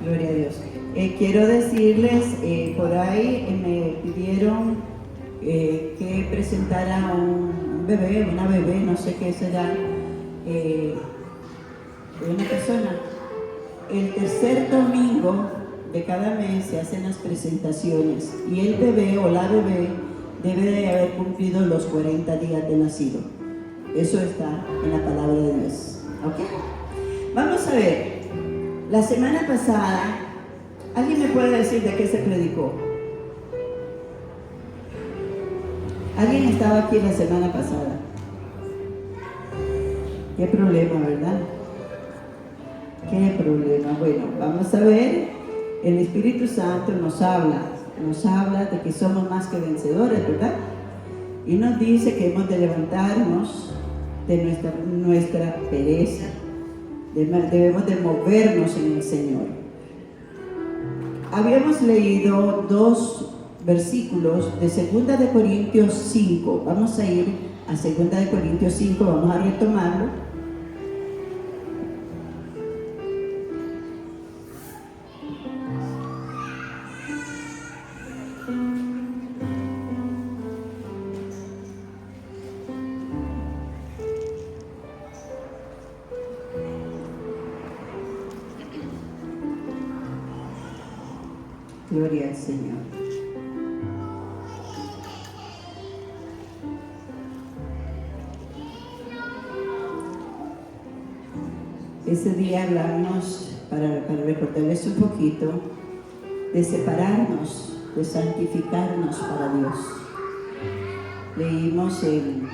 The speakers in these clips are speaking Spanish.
Gloria a Dios. Quiero decirles, por ahí me pidieron que presentara un bebé, una bebé, no sé qué será, una persona. El tercer domingo de cada mes se hacen las presentaciones y el bebé o la bebé debe de haber cumplido los 40 días de nacido. Eso está en la palabra de Dios. ¿Ok? Vamos a ver. La semana pasada, ¿alguien me puede decir de qué se predicó? ¿Alguien estaba aquí la semana pasada? ¿Qué problema, verdad? ¿Qué problema? Bueno, vamos a ver. El Espíritu Santo nos habla de que somos más que vencedores, ¿verdad? Y nos dice que hemos de levantarnos de nuestra pereza. Debemos de movernos en el Señor. Habíamos leído 2 versículos de 2 de Corintios 5. Vamos a ir a 2 de Corintios 5, vamos a retomarlo. Gloria al Señor. Ese día hablamos, para recordarles un poquito, de separarnos, de santificarnos para Dios. Leímos ahí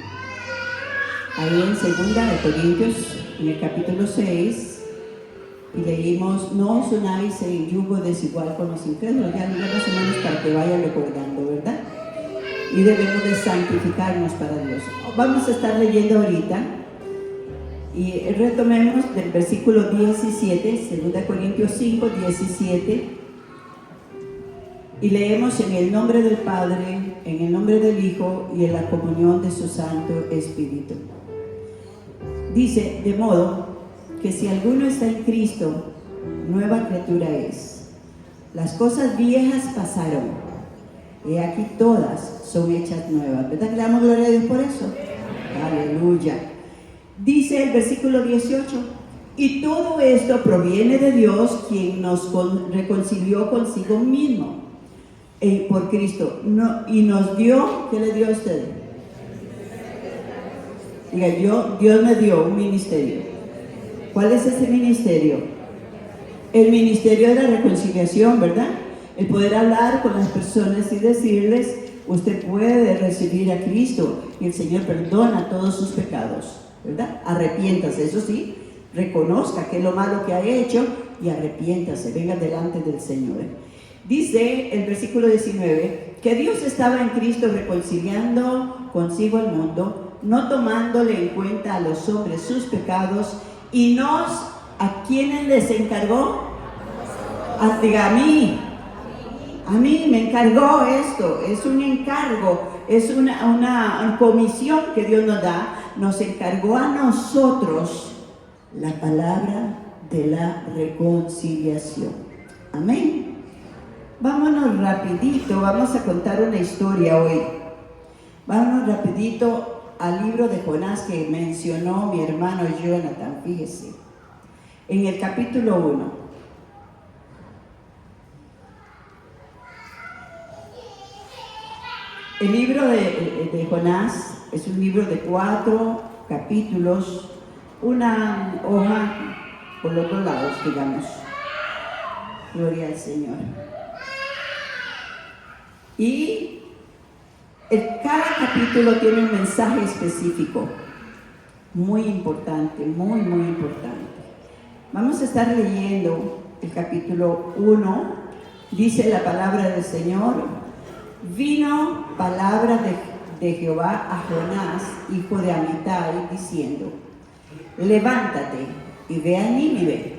en 2 de Corintios, en el capítulo 6, y leímos: no os unáis en yugo desigual con los incrédulos. Ya más o menos para que vayan recordando, ¿verdad? Y debemos de santificarnos para Dios. Vamos a estar leyendo ahorita y retomemos del versículo 17, 2 Corintios 5, 17, y leemos: en el nombre del Padre, en el nombre del Hijo y en la comunión de su Santo Espíritu. Dice: de modo que si alguno está en Cristo, nueva criatura es. Las cosas viejas pasaron, y aquí todas son hechas nuevas. ¿Verdad que le damos gloria a Dios por eso? Aleluya. Dice el versículo 18: y todo esto proviene de Dios, quien nos reconcilió consigo mismo por Cristo, y nos dio. ¿Qué le dio a usted? Diga: Dios me dio un ministerio. ¿Cuál es ese ministerio? El ministerio de la reconciliación, ¿verdad? El poder hablar con las personas y decirles: usted puede recibir a Cristo y el Señor perdona todos sus pecados, ¿verdad? Arrepiéntase, eso sí, reconozca que es lo malo que ha hecho y arrepiéntase, venga delante del Señor. Dice el versículo 19 que Dios estaba en Cristo reconciliando consigo al mundo, no tomándole en cuenta a los hombres sus pecados, y ¿a quiénes les encargó? Diga: a mí me encargó esto. Es un encargo, es una comisión que Dios nos da. Nos encargó a nosotros la palabra de la reconciliación. Amén. Vámonos rapidito, vamos a contar una historia hoy. Vámonos rapidito al libro de Jonás que mencionó mi hermano Jonathan. Fíjese, en el capítulo 1. El libro de Jonás es un libro de 4 capítulos, una hoja por los 2 lados, digamos. Gloria al Señor. Y cada capítulo tiene un mensaje específico, muy importante, muy, muy importante. Vamos a estar leyendo el capítulo 1. Dice la palabra del Señor: vino palabra de Jehová a Jonás, hijo de Amitai, diciendo: levántate y ve a Nínive,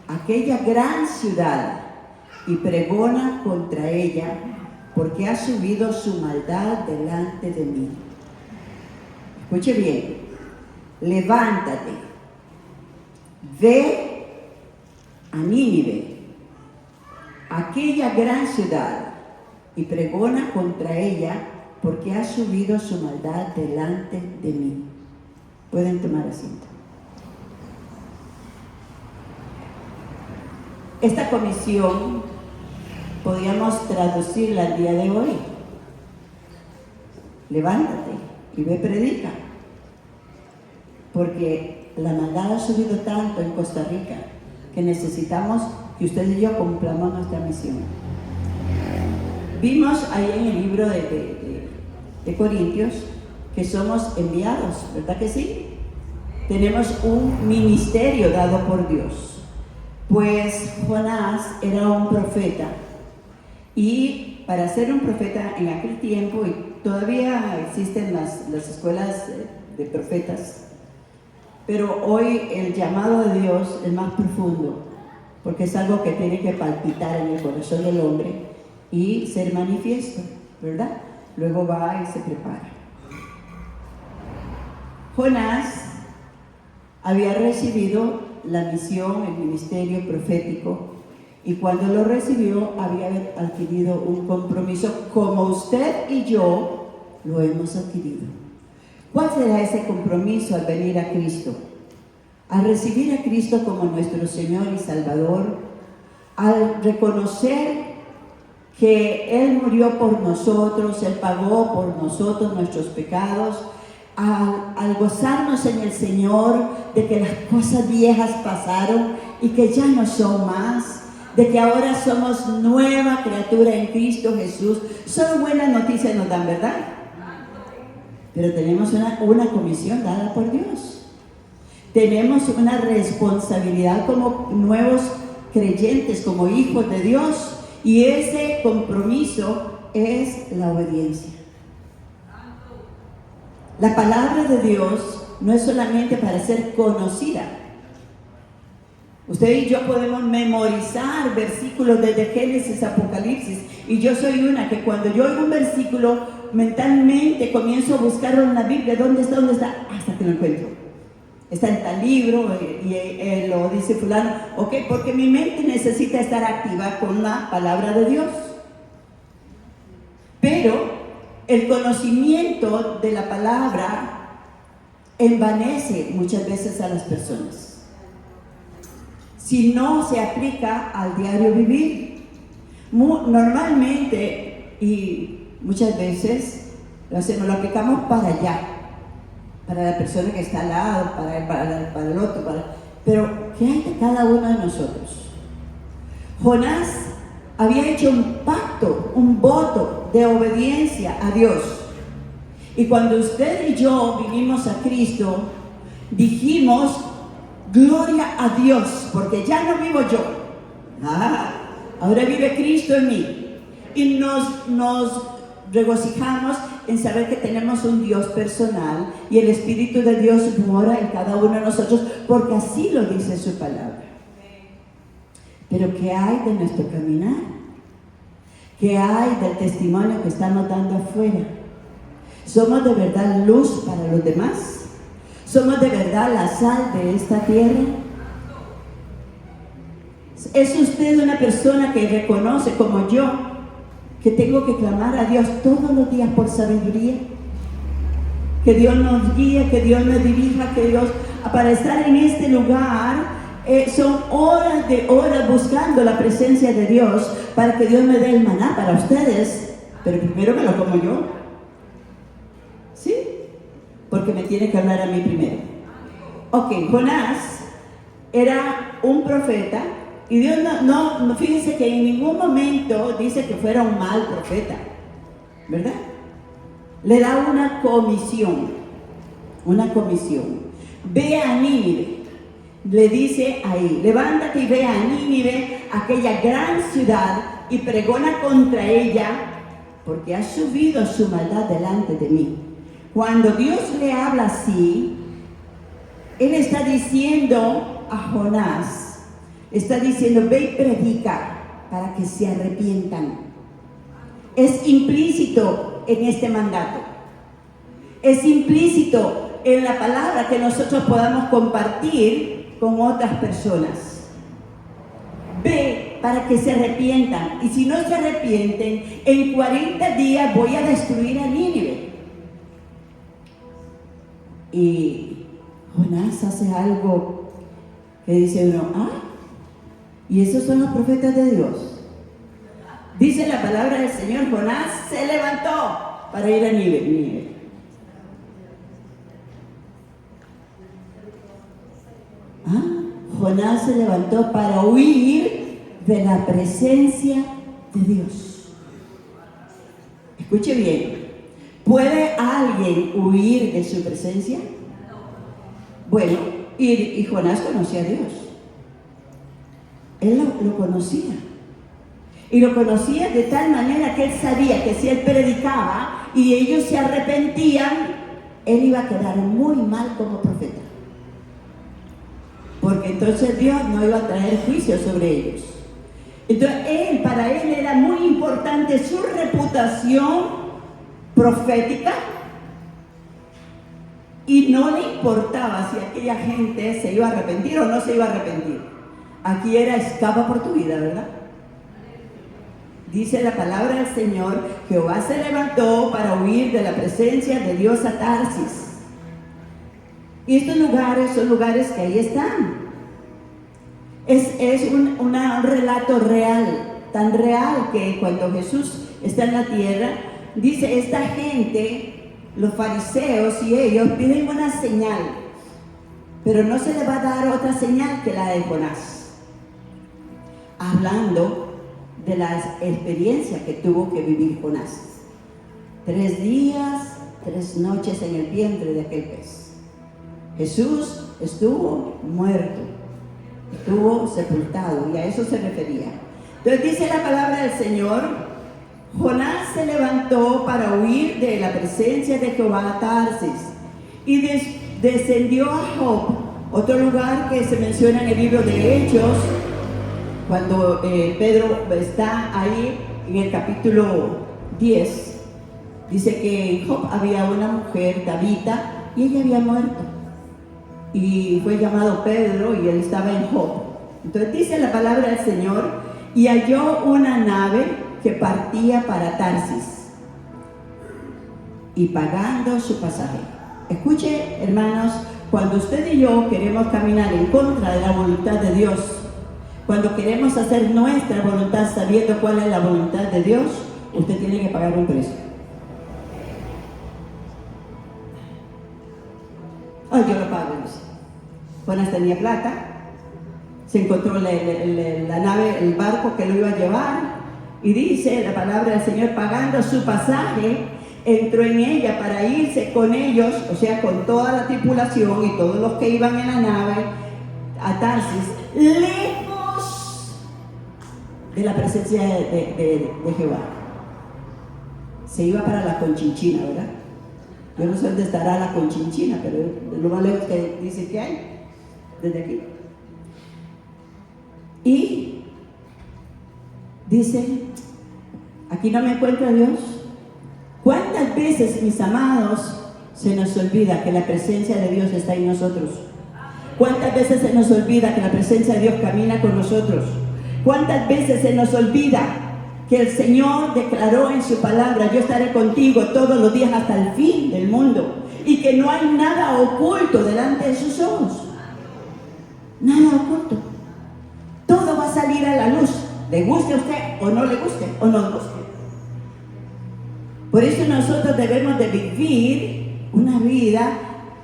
aquella gran ciudad, y pregona contra ella, porque ha subido su maldad delante de mí. Escuche bien: levántate, ve a Nínive, aquella gran ciudad y pregona contra ella, porque ha subido su maldad delante de mí. Pueden tomar asiento. Esta comisión podríamos traducirla al día de hoy. Levántate y ve predica. Porque la maldad ha subido tanto en Costa Rica que necesitamos que usted y yo cumplamos nuestra misión. Vimos ahí en el libro de Corintios que somos enviados, ¿verdad que sí? Tenemos un ministerio dado por Dios. Pues Jonás era un profeta, y para ser un profeta en aquel tiempo, y todavía existen las escuelas de profetas, pero hoy el llamado de Dios es más profundo, porque es algo que tiene que palpitar en el corazón del hombre y ser manifiesto, ¿verdad? Luego va y se prepara. Jonás había recibido la misión, el ministerio profético, y cuando lo recibió había adquirido un compromiso como usted y yo lo hemos adquirido. ¿Cuál será ese compromiso al venir a Cristo? Al recibir a Cristo como nuestro Señor y Salvador, al reconocer que Él murió por nosotros, Él pagó por nosotros nuestros pecados, al gozarnos en el Señor de que las cosas viejas pasaron y que ya no son más, de que ahora somos nueva criatura en Cristo Jesús. Solo buenas noticias nos dan, ¿verdad? Pero tenemos una comisión dada por Dios. Tenemos una responsabilidad como nuevos creyentes, como hijos de Dios, y ese compromiso es la obediencia. La palabra de Dios no es solamente para ser conocida. Usted y yo podemos memorizar versículos desde Génesis, Apocalipsis, y yo soy una que cuando yo oigo un versículo, mentalmente comienzo a buscarlo en la Biblia. ¿Dónde está? ¿Dónde está? Hasta que lo encuentro. Está en tal libro y lo dice fulano. Ok, porque mi mente necesita estar activa con la palabra de Dios. Pero el conocimiento de la palabra envanece muchas veces a las personas si no se aplica al diario vivir. Normalmente y muchas veces lo aplicamos para allá, para la persona que está al lado, para el otro, pero ¿qué hay de cada uno de nosotros? Jonás había hecho un pacto, un voto de obediencia a Dios. Y cuando usted y yo vinimos a Cristo, dijimos, gloria a Dios, porque ya no vivo yo. Ahora vive Cristo en mí. Y nos regocijamos en saber que tenemos un Dios personal y el Espíritu de Dios mora en cada uno de nosotros, porque así lo dice su palabra. Pero ¿qué hay de nuestro caminar? ¿Qué hay del testimonio que estamos dando afuera? ¿Somos de verdad luz para los demás? ¿Somos de verdad la sal de esta tierra? ¿Es usted una persona que reconoce, como yo, que tengo que clamar a Dios todos los días por sabiduría? Que Dios nos guíe, que Dios nos dirija, que Dios, para estar en este lugar, son horas de horas buscando la presencia de Dios para que Dios me dé el maná para ustedes, pero primero me lo como yo. ¿Sí? Porque me tiene que hablar a mí primero. Ok, Jonás era un profeta y Dios no, fíjense que en ningún momento dice que fuera un mal profeta, ¿verdad? Le da una comisión. Ve a Nínive. Le dice ahí, levántate y ve a Nínive, aquella gran ciudad, y pregona contra ella, porque ha subido su maldad delante de mí. Cuando Dios le habla así, Él está diciendo a Jonás, está diciendo, ve y predica para que se arrepientan. Es implícito en este mandato. Es implícito en la palabra que nosotros podamos compartir con otras personas. Ve para que se arrepientan. Y si no se arrepienten, en 40 días voy a destruir a Nínive. Y Jonás hace algo que dice uno, ¿y esos son los profetas de Dios? Dice la palabra del Señor, Jonás se levantó para ir a Nínive. Jonás se levantó para huir de la presencia de Dios. Escuche bien, ¿puede alguien huir de su presencia? Bueno, y Jonás conocía a Dios. Él lo conocía. Y lo conocía de tal manera que él sabía que si él predicaba y ellos se arrepentían, él iba a quedar muy mal como profeta. Porque entonces Dios no iba a traer juicio sobre ellos. Entonces para él era muy importante su reputación profética y no le importaba si aquella gente se iba a arrepentir o no se iba a arrepentir. Aquí era escapa por tu vida, ¿verdad? Dice la palabra del Señor, Jehová se levantó para huir de la presencia de Dios a Tarsis. Y estos lugares son lugares que ahí están. Es un relato real, tan real que cuando Jesús está en la tierra, dice, esta gente, los fariseos y ellos piden una señal, pero no se le va a dar otra señal que la de Jonás. Hablando de la experiencia que tuvo que vivir Jonás. 3 días, 3 noches en el vientre de aquel pez. Jesús estuvo muerto, estuvo sepultado, y a eso se refería. Entonces dice la palabra del Señor, Jonás se levantó para huir de la presencia de Jehová a Tarsis, y descendió a Job, otro lugar que se menciona en el libro de Hechos, cuando Pedro está ahí en el capítulo 10, dice que en Job había una mujer, Tabita, y ella había muerto. Y fue llamado Pedro y él estaba en Job. Entonces dice la palabra del Señor, y halló una nave que partía para Tarsis, y pagando su pasaje. Escuche, hermanos, cuando usted y yo queremos caminar en contra de la voluntad de Dios, cuando queremos hacer nuestra voluntad sabiendo cuál es la voluntad de Dios, usted tiene que pagar un precio. Yo lo pago, dice. Jonás tenía plata, se encontró la nave, el barco que lo iba a llevar, y dice la palabra del Señor, pagando su pasaje, entró en ella para irse con ellos, o sea, con toda la tripulación y todos los que iban en la nave a Tarsis, lejos de la presencia de Jehová. Se iba para la Conchinchina, ¿verdad? Yo no sé dónde estará la Conchinchina, pero de lo más lejos que dice que hay, desde aquí. Y dice, aquí no me encuentra Dios. ¿Cuántas veces, mis amados, se nos olvida que la presencia de Dios está en nosotros? ¿Cuántas veces se nos olvida que la presencia de Dios camina con nosotros? ¿Cuántas veces se nos olvida que el Señor declaró en su palabra, yo estaré contigo todos los días hasta el fin del mundo, y que no hay nada oculto delante de sus ojos? Nada oculto. Todo va a salir a la luz, le guste a usted o no le guste o no le guste. Por eso nosotros debemos de vivir una vida.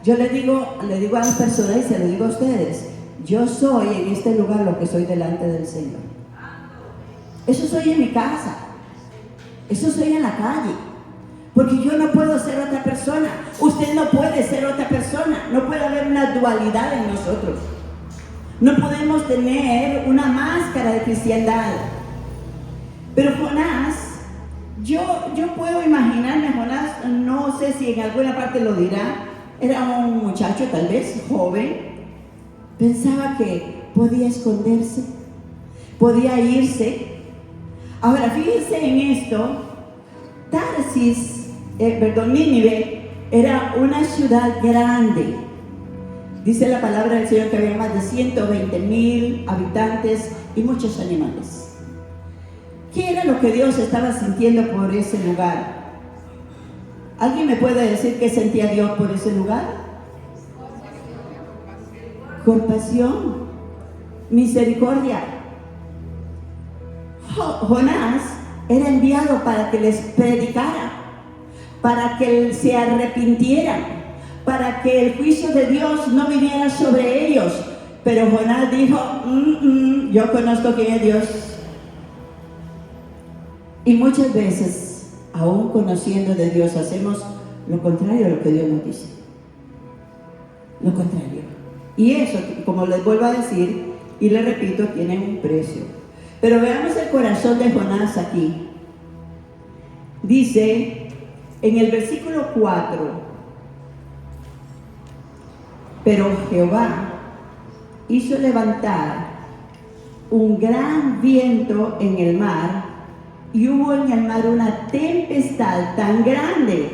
Yo le digo a las personas y se lo digo a ustedes, yo soy en este lugar lo que soy delante del Señor. Eso soy en mi casa, eso soy en la calle, porque yo no puedo ser otra persona, usted no puede ser otra persona, no puede haber una dualidad en nosotros, no podemos tener una máscara de cristiandad. Pero Jonás, yo puedo imaginarme a Jonás, no sé si en alguna parte lo dirá, era un muchacho tal vez joven, pensaba que podía esconderse, podía irse. Ahora fíjense en esto, Nínive era una ciudad grande. Dice la palabra del Señor que había más de 120,000 habitantes y muchos animales. ¿Qué era lo que Dios estaba sintiendo por ese lugar? ¿Alguien me puede decir qué sentía Dios por ese lugar? Compasión, misericordia. Jonás era enviado para que les predicara, para que se arrepintieran, para que el juicio de Dios no viniera sobre ellos. Pero Jonás dijo, yo conozco quién es Dios. Y muchas veces, aún conociendo de Dios, hacemos lo contrario a lo que Dios nos dice. Lo contrario. Y eso, como les vuelvo a decir, y les repito, tiene un precio. Pero veamos el corazón de Jonás aquí. Dice en el versículo 4, pero Jehová hizo levantar un gran viento en el mar, y hubo en el mar una tempestad tan grande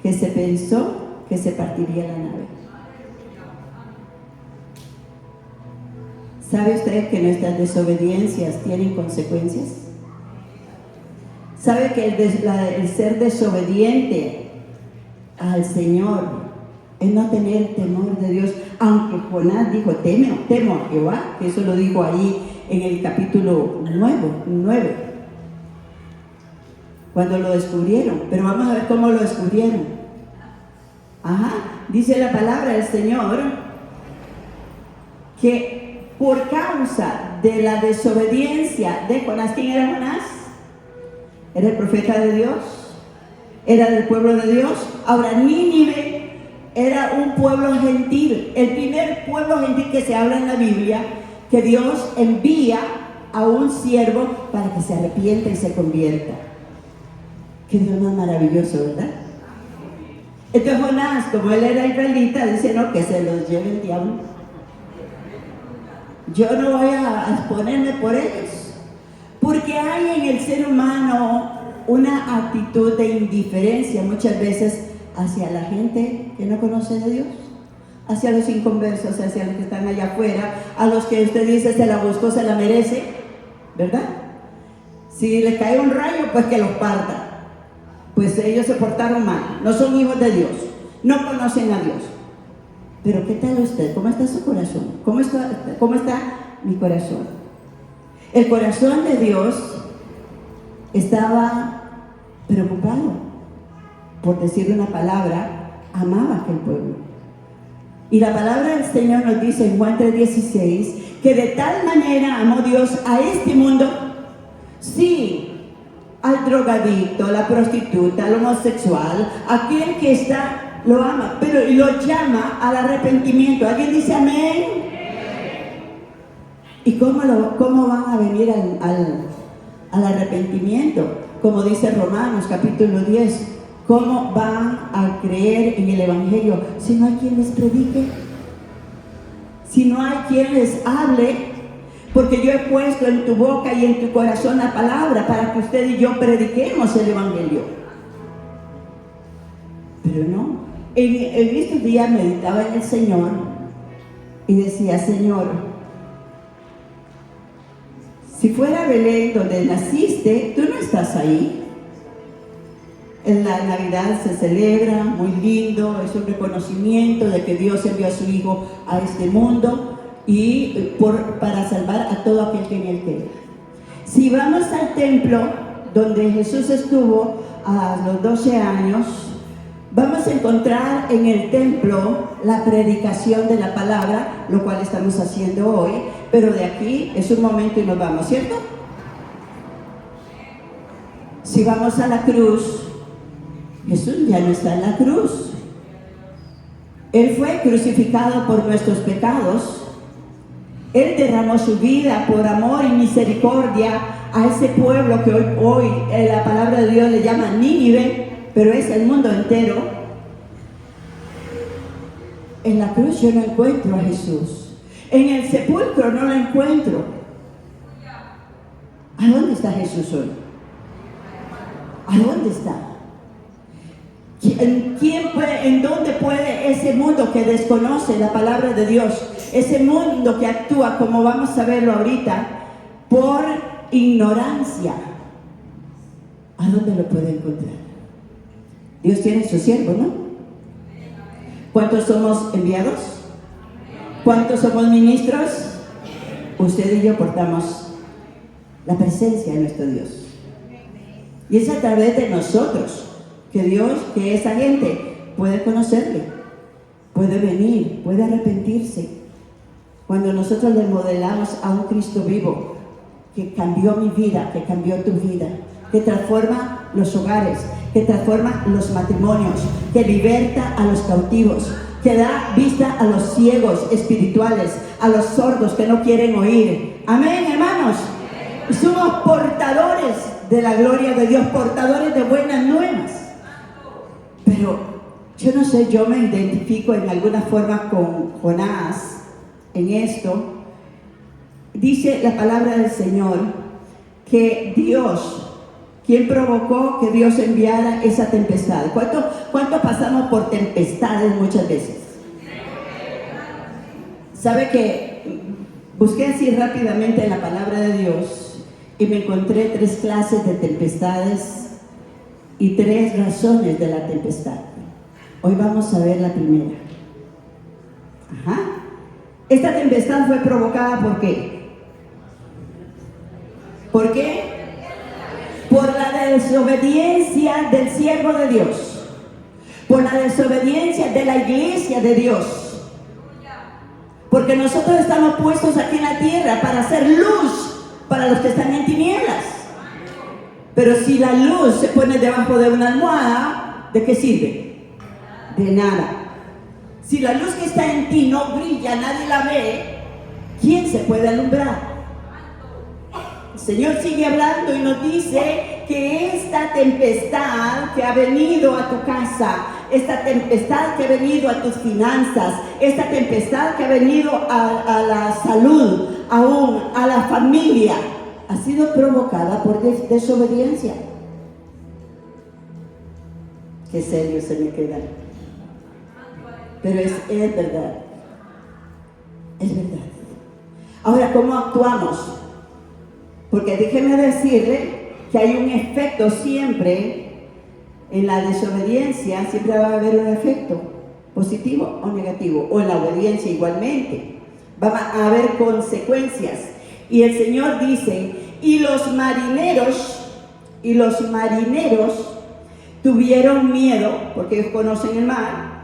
que se pensó que se partiría la nave. ¿Sabe usted que nuestras desobediencias tienen consecuencias? ¿Sabe que el ser desobediente al Señor es no tener temor de Dios? Aunque Jonás dijo, temo a Jehová, que eso lo dijo ahí en el capítulo 9, cuando lo descubrieron. Pero vamos a ver cómo lo descubrieron. Dice la palabra del Señor que por causa de la desobediencia de Jonás. ¿Quién era Jonás? Era el profeta de Dios, era del pueblo de Dios. Ahora, Nínive era un pueblo gentil, el primer pueblo gentil que se habla en la Biblia, que Dios envía a un siervo para que se arrepienta y se convierta. Qué Dios más maravilloso, ¿verdad? Entonces Jonás, como él era israelita, dice, no, que se los lleve el diablo. Yo no voy a exponerme por ellos, porque hay en el ser humano una actitud de indiferencia muchas veces hacia la gente que no conoce de Dios, hacia los inconversos, hacia los que están allá afuera, a los que usted dice se la buscó, se la merece, ¿verdad? Si le cae un rayo, pues que los parta. Pues ellos se portaron mal, no son hijos de Dios, no conocen a Dios. Pero ¿qué tal usted? ¿Cómo está su corazón? ¿Cómo está mi corazón? El corazón de Dios estaba preocupado, por decir una palabra, amaba a aquel pueblo. Y la palabra del Señor nos dice en Juan 3:16 que de tal manera amó Dios a este mundo, sí, al drogadicto, a la prostituta, al homosexual, aquel que está lo ama, pero lo llama al arrepentimiento. ¿Alguien dice amén? ¿Y cómo van a venir al arrepentimiento? Como dice Romanos capítulo 10, ¿cómo van a creer en el Evangelio si no hay quien les predique? Si no hay quien les hable, porque yo he puesto en tu boca y en tu corazón la palabra para que usted y yo prediquemos el Evangelio. Pero no. En estos días meditaba en el Señor y decía, Señor, si fuera Belén donde naciste, tú no estás ahí. En la Navidad se celebra, muy lindo, es un reconocimiento de que Dios envió a su Hijo a este mundo y para salvar a todo aquel que en él crea. Si vamos al templo donde Jesús estuvo a los 12 años, vamos a encontrar en el templo la predicación de la palabra, lo cual estamos haciendo hoy, pero de aquí es un momento y nos vamos, ¿cierto? Si vamos a la cruz, Jesús ya no está en la cruz. Él fue crucificado por nuestros pecados. Él derramó su vida por amor y misericordia a ese pueblo que hoy la palabra de Dios le llama Nínive, pero es el mundo entero. En la cruz yo no encuentro a Jesús. En el sepulcro no lo encuentro. ¿A dónde está Jesús hoy? ¿A dónde está? ¿En dónde puede ese mundo que desconoce la palabra de Dios, ese mundo que actúa, como vamos a verlo ahorita, por ignorancia, ¿A dónde lo puede encontrar? Dios tiene su siervo, ¿no? ¿Cuántos somos enviados? ¿Cuántos somos ministros? Usted y yo portamos la presencia de nuestro Dios. Y es a través de nosotros que Dios, que esa gente puede conocerle, puede venir, puede arrepentirse. Cuando nosotros le modelamos a un Cristo vivo, que cambió mi vida, que cambió tu vida, que transforma los hogares, que transforma los matrimonios, que liberta a los cautivos, que da vista a los ciegos espirituales, a los sordos que no quieren oír. Amén, hermanos. Somos portadores de la gloria de Dios, portadores de buenas nuevas. Pero yo no sé, yo me identifico en alguna forma con Jonás en esto. Dice la palabra del Señor que Dios, ¿quién provocó que Dios enviara esa tempestad? ¿Cuánto pasamos por tempestades muchas veces? ¿Sabe que busqué así rápidamente en la palabra de Dios y me encontré 3 clases de tempestades y 3 razones de la tempestad? Hoy vamos a ver la primera. Esta tempestad fue provocada ¿por qué? ¿Por qué? Por la desobediencia del siervo de Dios, por la desobediencia de la iglesia de Dios. Porque nosotros estamos puestos aquí en la tierra para hacer luz para los que están en tinieblas. Pero si la luz se pone debajo de una almohada, ¿de qué sirve? De nada. Si la luz que está en ti no brilla, nadie la ve, ¿quién se puede alumbrar? El Señor sigue hablando y nos dice que esta tempestad que ha venido a tu casa, esta tempestad que ha venido a tus finanzas, esta tempestad que ha venido a la salud, aún a la familia, ha sido provocada por desobediencia. Qué serio se me queda. Pero es verdad. Es verdad. Ahora, ¿cómo actuamos? Porque déjeme decirle que hay un efecto siempre en la desobediencia, siempre va a haber un efecto positivo o negativo, o en la obediencia igualmente. Va a haber consecuencias. Y el Señor dice, y los marineros tuvieron miedo, porque ellos conocen el mar.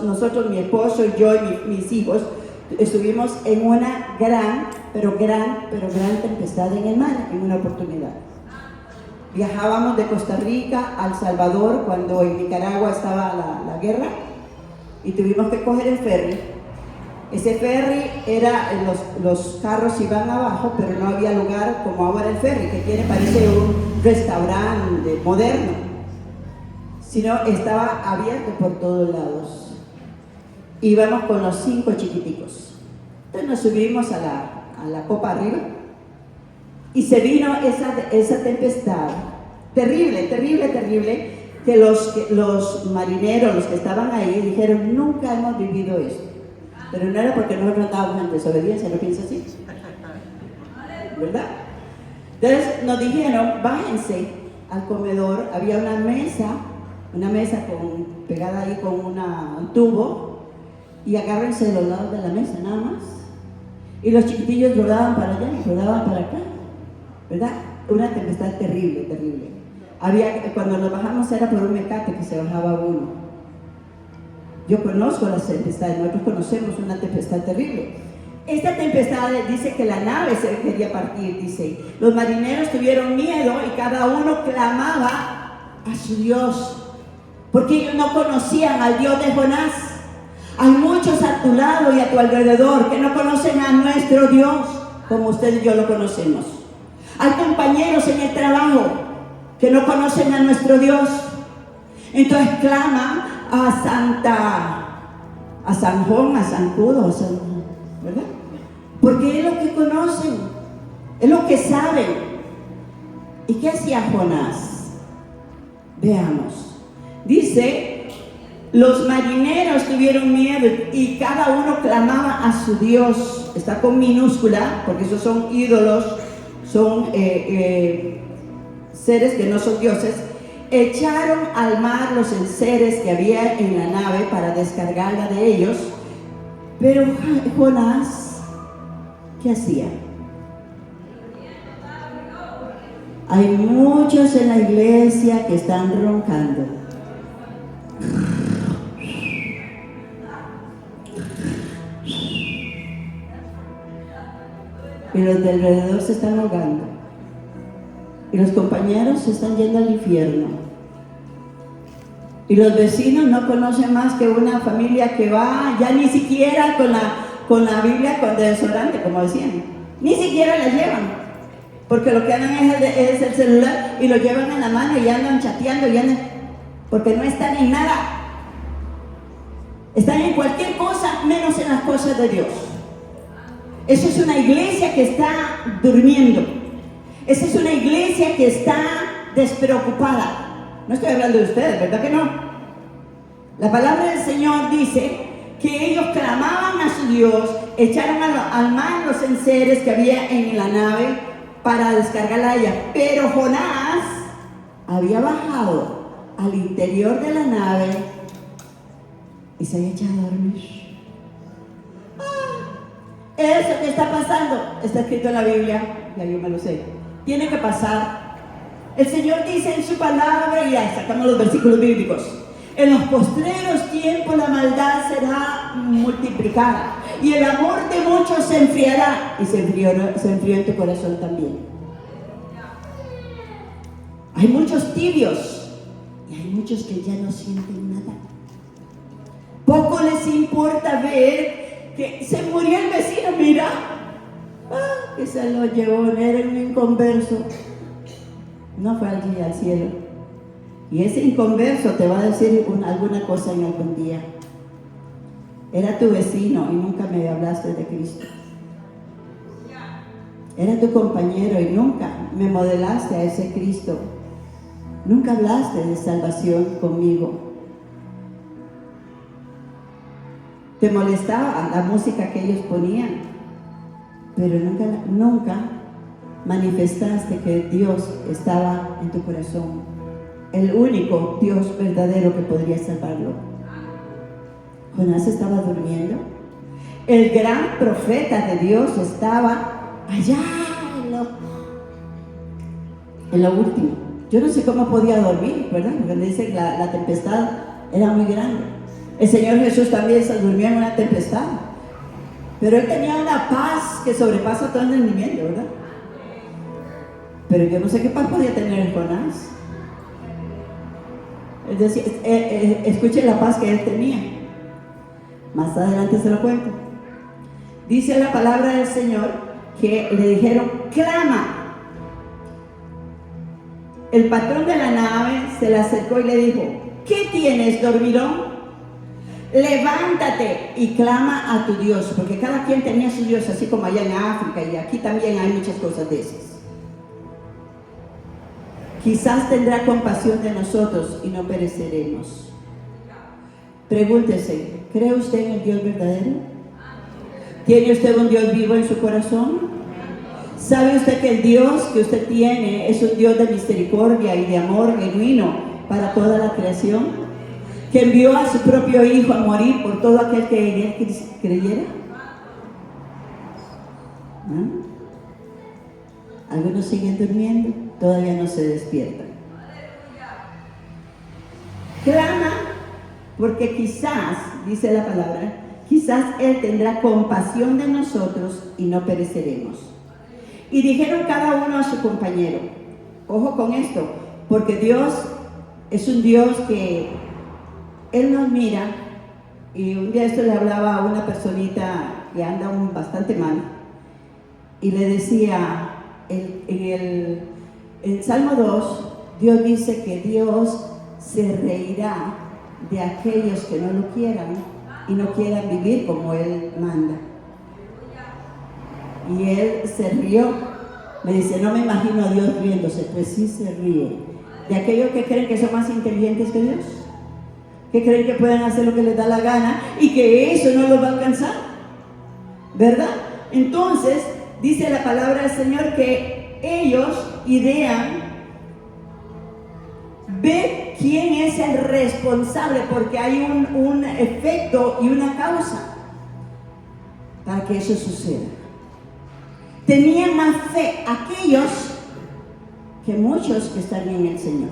Nosotros, mi esposo, yo y mis hijos, estuvimos en una gran tempestad en el mar, en una oportunidad. Viajábamos de Costa Rica a El Salvador cuando en Nicaragua estaba la guerra y tuvimos que coger el ferry. Ese ferry los carros iban abajo, pero no había lugar como ahora el ferry, que parece un restaurante moderno, sino estaba abierto por todos lados. Íbamos con los 5 chiquiticos. Entonces nos subimos a la copa arriba y se vino esa tempestad terrible, que los marineros, los que estaban ahí, dijeron, nunca hemos vivido esto. Pero no era porque nosotros estábamos en desobediencia, ¿no piensa así? ¿Verdad? Entonces nos dijeron, bájense al comedor, había una mesa pegada ahí con un tubo, y agárrense de los lados de la mesa, nada más. Y los chiquitillos rodaban para allá y rodaban para acá, ¿verdad? Una tempestad terrible. Cuando nos bajamos era por un mecate que se bajaba uno. Yo conozco las tempestades, nosotros conocemos una tempestad terrible. Esta tempestad dice que la nave se quería partir, dice. Los marineros tuvieron miedo y cada uno clamaba a su Dios, porque ellos no conocían al Dios de Jonás. Hay muchos a tu lado y a tu alrededor que no conocen a nuestro Dios como usted y yo lo conocemos. Hay compañeros en el trabajo que no conocen a nuestro Dios. Entonces claman a San Juan, a San Judo, ¿verdad? Porque es lo que conocen, es lo que saben. ¿Y qué hacía Jonás? Veamos. Dice, los marineros tuvieron miedo y cada uno clamaba a su Dios. Está con minúscula, porque esos son ídolos, son seres que no son dioses, echaron al mar los enseres que había en la nave para descargarla de ellos. Pero Jonás, ¿qué hacía? Hay muchos en la iglesia que están roncando. Y los de alrededor se están ahogando. Y los compañeros se están yendo al infierno. Y los vecinos no conocen más que una familia que va, ya ni siquiera con la Biblia con desodorante, como decían. Ni siquiera la llevan. Porque lo que andan es el celular y lo llevan en la mano y andan chateando y andan, porque no están en nada. Están en cualquier cosa menos en las cosas de Dios. Eso es una iglesia que está durmiendo. Esa es una iglesia que está despreocupada. No estoy hablando de ustedes, ¿verdad que no? La palabra del Señor dice que ellos clamaban a su Dios, echaron al mar los enseres que había en la nave para descargarla a ella. Pero Jonás había bajado al interior de la nave y se había echado a dormir. Eso que está pasando está escrito en la Biblia, ya yo me lo sé. Tiene que pasar. El Señor dice en su palabra, y ya sacamos los versículos bíblicos: en los postreros tiempos la maldad será multiplicada y el amor de muchos se enfriará. Y se enfrió en tu corazón también. Hay muchos tibios y hay muchos que ya no sienten nada. Poco les importa ver que se murió el vecino, mira, que se lo llevó, era un inconverso, no fue allí al cielo. Y ese inconverso te va a decir alguna cosa en algún día. Era tu vecino y nunca me hablaste de Cristo. Era tu compañero y nunca me modelaste a ese Cristo. Nunca hablaste de salvación conmigo. Te molestaba la música que ellos ponían, pero nunca manifestaste que Dios estaba en tu corazón, el único Dios verdadero que podría salvarlo. Jonás estaba durmiendo. El gran profeta de Dios estaba allá en lo último. Yo no sé cómo podía dormir, ¿verdad? Porque dice que la tempestad era muy grande. El Señor Jesús también se durmió en una tempestad, pero Él tenía una paz que sobrepasa todo entendimiento, ¿verdad? Pero yo no sé qué paz podía tener el Jonás. Es decir, escuchen la paz que él tenía. Más adelante se lo cuento. Dice la palabra del Señor que le dijeron: clama. El patrón de la nave se le acercó y le dijo: ¿qué tienes, dormilón? Levántate y clama a tu Dios, porque cada quien tenía su Dios, así como allá en África, y aquí también hay muchas cosas de esas. Quizás tendrá compasión de nosotros y no pereceremos. Pregúntese: ¿cree usted en el Dios verdadero? ¿Tiene usted un Dios vivo en su corazón? ¿Sabe usted que el Dios que usted tiene es un Dios de misericordia y de amor genuino para toda la creación? ¿Que envió a su propio Hijo a morir por todo aquel que en Él creyera? ¿No? Algunos siguen durmiendo, todavía no se despiertan. Clama, porque quizás, dice la palabra, quizás Él tendrá compasión de nosotros y no pereceremos. Y dijeron cada uno a su compañero: ojo con esto, porque Dios es un Dios que Él nos mira. Y un día esto le hablaba a una personita que anda bastante mal, y le decía, en Salmo 2, Dios dice que Dios se reirá de aquellos que no lo quieran y no quieran vivir como Él manda. Y Él se rió. Me dice: no me imagino a Dios riéndose. Pues sí, se ríe de aquellos que creen que son más inteligentes que Dios, que creen que pueden hacer lo que les da la gana y que eso no los va a alcanzar, ¿verdad? Entonces dice la palabra del Señor que ellos idean Ve quién es el responsable, porque hay un efecto y una causa para que eso suceda. Tenían más fe aquellos que muchos que están en el Señor.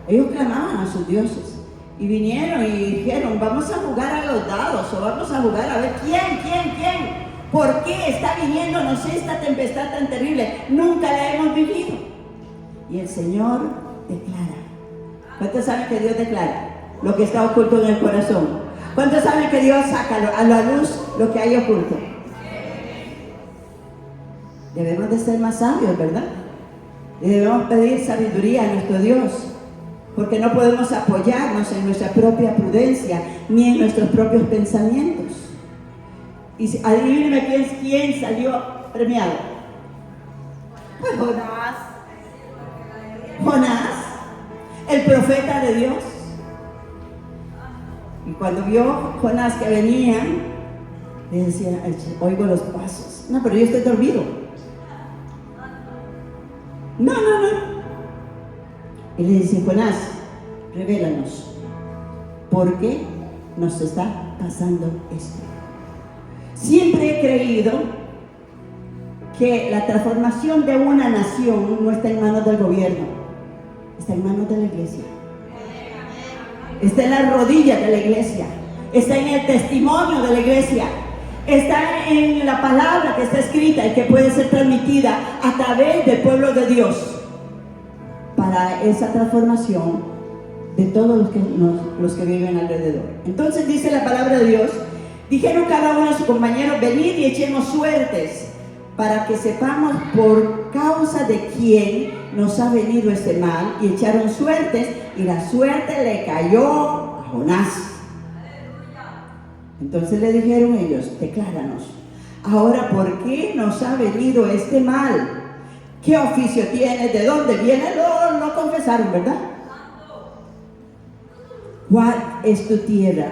Ellos clamaban a sus dioses y vinieron y dijeron: vamos a jugar a los dados, o vamos a jugar a ver quién. ¿Por qué está viniéndonos esta tempestad tan terrible? Nunca la hemos vivido. Y el Señor declara. ¿Cuántos saben que Dios declara lo que está oculto en el corazón? ¿Cuántos saben que Dios saca a la luz lo que hay oculto? Debemos de ser más sabios, ¿verdad? Y debemos pedir sabiduría a nuestro Dios, porque no podemos apoyarnos en nuestra propia prudencia ni en nuestros propios pensamientos. Y adivínenme quién salió premiado. Pues Jonás, el profeta de Dios. Y cuando vio Jonás que venían, le decía: oigo los pasos. No, pero yo estoy dormido. No. Y le dice: Jonás, revélanos, ¿por qué nos está pasando esto? Siempre he creído que la transformación de una nación no está en manos del gobierno, está en manos de la iglesia. Está en las rodillas de la iglesia, está en el testimonio de la iglesia, está en la palabra que está escrita y que puede ser transmitida a través del pueblo de Dios para esa transformación de todos los que viven alrededor. Entonces dice la palabra de Dios: dijeron cada uno a su compañero: venid y echemos suertes, para que sepamos por causa de quién nos ha venido este mal. Y echaron suertes, y la suerte le cayó a Jonás. Entonces le dijeron ellos: decláranos ahora por qué nos ha venido este mal. ¿Qué oficio tienes? ¿De dónde viene? No confesaron, ¿verdad? ¿Cuál es tu tierra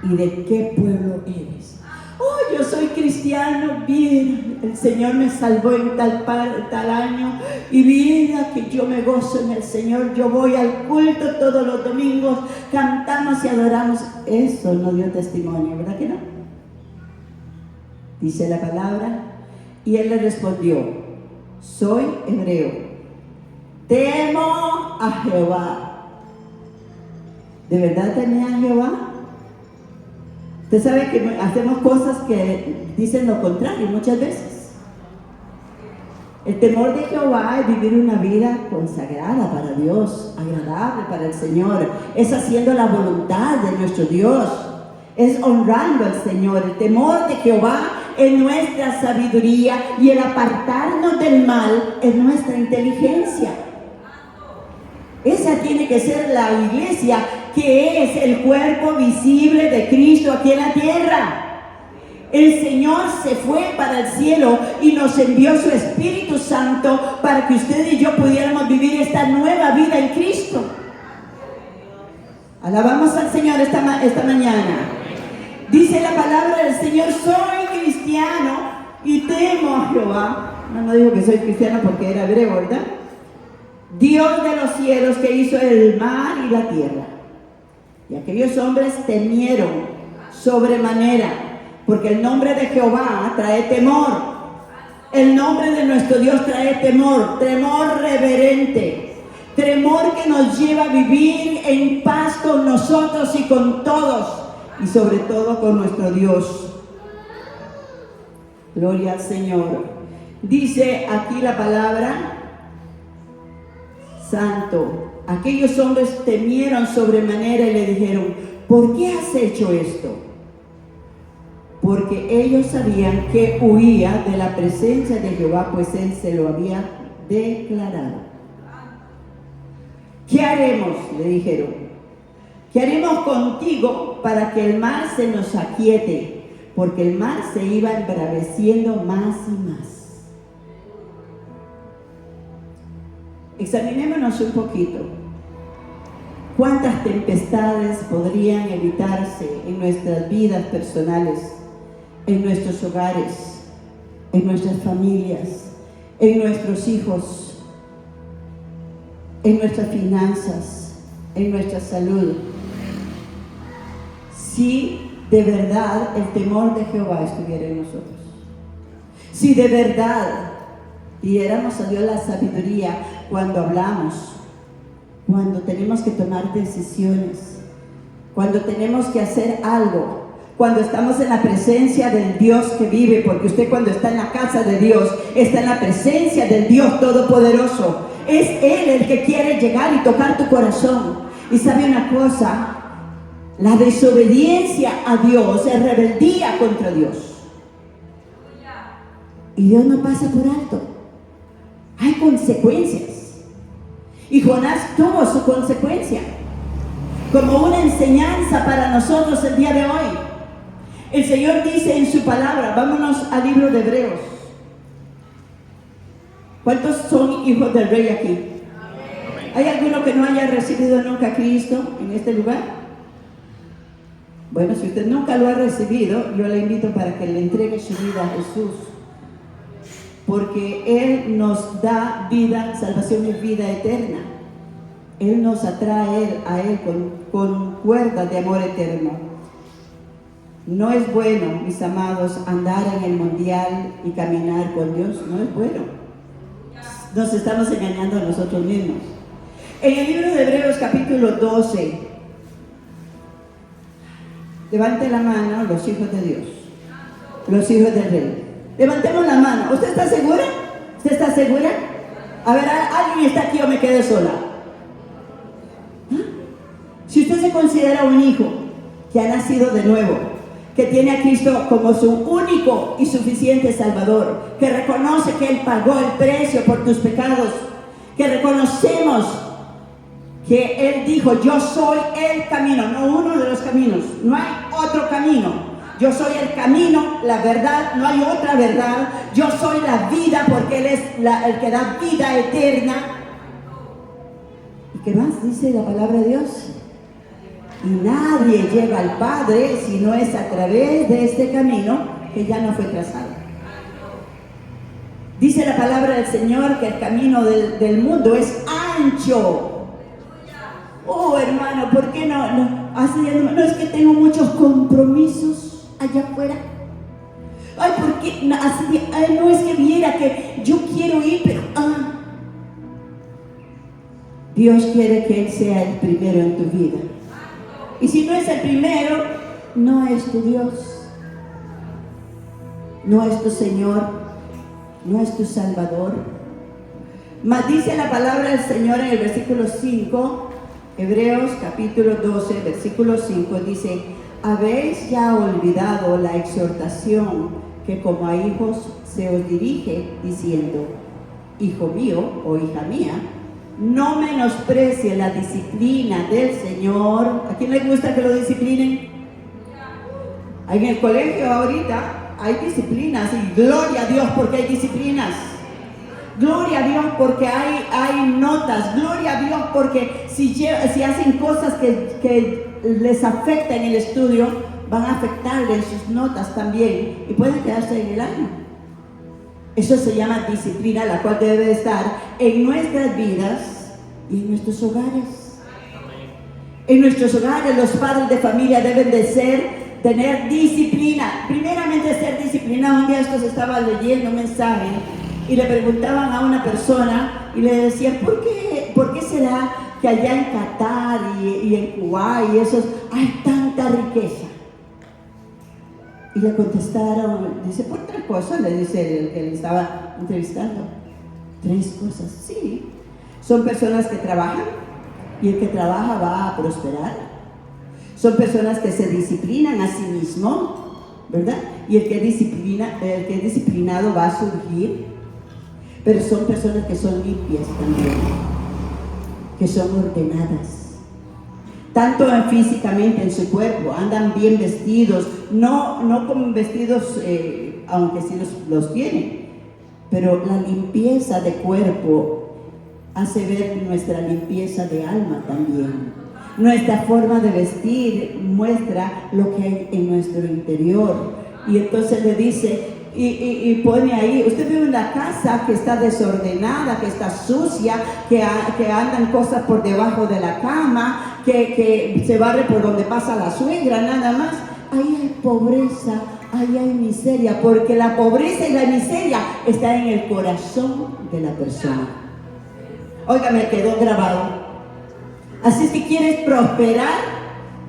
y de qué pueblo eres? Oh, yo soy cristiano, bien, el Señor me salvó en tal año, y mira que yo me gozo en el Señor, yo voy al culto todos los domingos, cantamos y adoramos. Eso no dio testimonio, ¿verdad que no? Dice la palabra: y él le respondió: soy hebreo, temo a Jehová. ¿De verdad temía a Jehová? Usted sabe que hacemos cosas que dicen lo contrario muchas veces. El temor de Jehová es vivir una vida consagrada para Dios, agradable para el Señor. Es haciendo la voluntad de nuestro Dios. Es honrando al Señor. El temor de Jehová es nuestra sabiduría, y el apartarnos del mal es nuestra inteligencia. Esa tiene que ser la iglesia, que es el cuerpo visible de Cristo aquí en la tierra. El Señor se fue para el cielo y nos envió su Espíritu Santo para que usted y yo pudiéramos vivir esta nueva vida en Cristo. Alabamos al Señor esta mañana. Dice la palabra del Señor: soy cristiano y temo a Jehová. No digo que soy cristiano porque era hebreo, ¿verdad? Dios de los cielos, que hizo el mar y la tierra. Y aquellos hombres temieron sobremanera, porque el nombre de Jehová trae temor. El nombre de nuestro Dios trae temor, temor reverente, temor que nos lleva a vivir en paz con nosotros y con todos, y sobre todo con nuestro Dios. Gloria al Señor. Dice aquí la palabra: santo. Aquellos hombres temieron sobremanera y le dijeron: ¿por qué has hecho esto? Porque ellos sabían que huía de la presencia de Jehová, pues él se lo había declarado. ¿Qué haremos?, le dijeron. ¿Qué haremos contigo para que el mar se nos aquiete? Porque el mar se iba embraveciendo más y más. Examinémonos un poquito. ¿Cuántas tempestades podrían evitarse en nuestras vidas personales, en nuestros hogares, en nuestras familias, en nuestros hijos? en nuestras finanzas, en nuestra salud. Si de verdad el temor de Jehová estuviera en nosotros. Si de verdad pidiéramos a Dios la sabiduría cuando hablamos, cuando tenemos que tomar decisiones, cuando tenemos que hacer algo, cuando estamos en la presencia del Dios que vive, porque usted cuando está en la casa de Dios, está en la presencia del Dios Todopoderoso. Es Él el que quiere llegar y tocar tu corazón. Y sabe una cosa, la desobediencia a Dios es rebeldía contra Dios. Y Dios no pasa por alto. Hay consecuencias. Y Jonás tuvo su consecuencia como una enseñanza para nosotros el día de hoy. El Señor dice en su palabra, vámonos al libro de Hebreos. ¿Cuántos son hijos del Rey aquí? ¿Hay alguno que no haya recibido nunca a Cristo en este lugar? Bueno, si usted nunca lo ha recibido, yo le invito para que le entregue su vida a Jesús. Porque Él nos da vida, salvación y vida eterna. Él nos atrae a Él con cuerdas de amor eterno. No es bueno, mis amados, andar en el mundial y caminar con Dios. No es bueno. Nos estamos engañando a nosotros mismos. En el libro de Hebreos capítulo 12, levante la mano los hijos de Dios, los hijos del Rey. Levantemos la mano. ¿Usted está segura? ¿Usted está segura? A ver, ¿alguien está aquí o me quedé sola? ¿Ah? Si usted se considera un hijo que ha nacido de nuevo, que tiene a Cristo como su único y suficiente Salvador, que reconoce que Él pagó el precio por tus pecados, que reconocemos que Él dijo, yo soy el camino, no uno de los caminos, no hay otro camino. Yo soy el camino, la verdad, no hay otra verdad. Yo soy la vida porque Él es el que da vida eterna. ¿Y qué más dice la palabra de Dios? Y nadie llega al Padre si no es a través de este camino que ya no fue trazado. Dice la palabra del Señor que el camino del mundo es ancho. Oh, hermano, ¿por qué no es que tengo muchos compromisos allá afuera? Ay, ¿por qué? No es que viera que yo quiero ir, pero Dios quiere que Él sea el primero en tu vida. Y si no es el primero, no es tu Dios, no es tu Señor, no es tu Salvador. Mas dice la palabra del Señor en el versículo 5, Hebreos capítulo 12, versículo 5, dice: habéis ya olvidado la exhortación que como a hijos se os dirige, diciendo: hijo mío o hija mía, no menosprecie la disciplina del Señor. ¿A quién le gusta que lo disciplinen? En el colegio ahorita hay disciplinas y gloria a Dios porque hay disciplinas. Gloria a Dios porque hay notas. Gloria a Dios porque si hacen cosas que les afectan en el estudio, van a afectarle en sus notas también y pueden quedarse en el año. Eso se llama disciplina, la cual debe estar en nuestras vidas y en nuestros hogares. En nuestros hogares los padres de familia deben de tener disciplina. Primeramente ser disciplinado. Un día estos estaba leyendo un mensaje y le preguntaban a una persona y le decían: ¿por qué será que allá en Qatar y en Kuwait y esos hay tanta riqueza? Y le contestaron, dice, por 3 cosas, le dice el que le estaba entrevistando. 3 cosas, sí. Son personas que trabajan y el que trabaja va a prosperar. Son personas que se disciplinan a sí mismo, ¿verdad? Y el que es disciplinado va a surgir. Pero son personas que son limpias también, que son ordenadas. Tanto físicamente en su cuerpo, andan bien vestidos, no con vestidos, aunque sí los tienen, pero la limpieza de cuerpo hace ver nuestra limpieza de alma también. Nuestra forma de vestir muestra lo que hay en nuestro interior. Y entonces le dice: y pone ahí, usted ve una casa que está desordenada, que está sucia, que andan cosas por debajo de la cama, que se barre por donde pasa la suegra, nada más. Ahí hay pobreza, ahí hay miseria, porque la pobreza y la miseria están en el corazón de la persona. Oiga, me quedó grabado. Así es que quieres prosperar,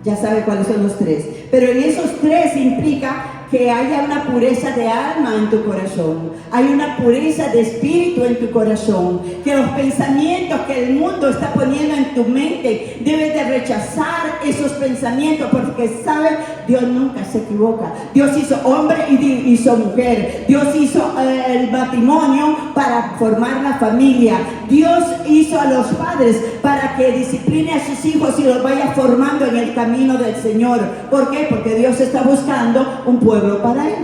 ya sabe cuáles son los 3. Pero en esos 3 implica que haya una pureza de alma en tu corazón, hay una pureza de espíritu en tu corazón, que los pensamientos que el mundo está poniendo en tu mente, debes de rechazar esos pensamientos, porque sabe, Dios nunca se equivoca. Dios hizo hombre y hizo mujer. Dios hizo el matrimonio para formar la familia. Dios hizo a los padres para que discipline a sus hijos y los vaya formando en el camino del Señor. ¿Por qué? Porque Dios está buscando un pueblo para Él.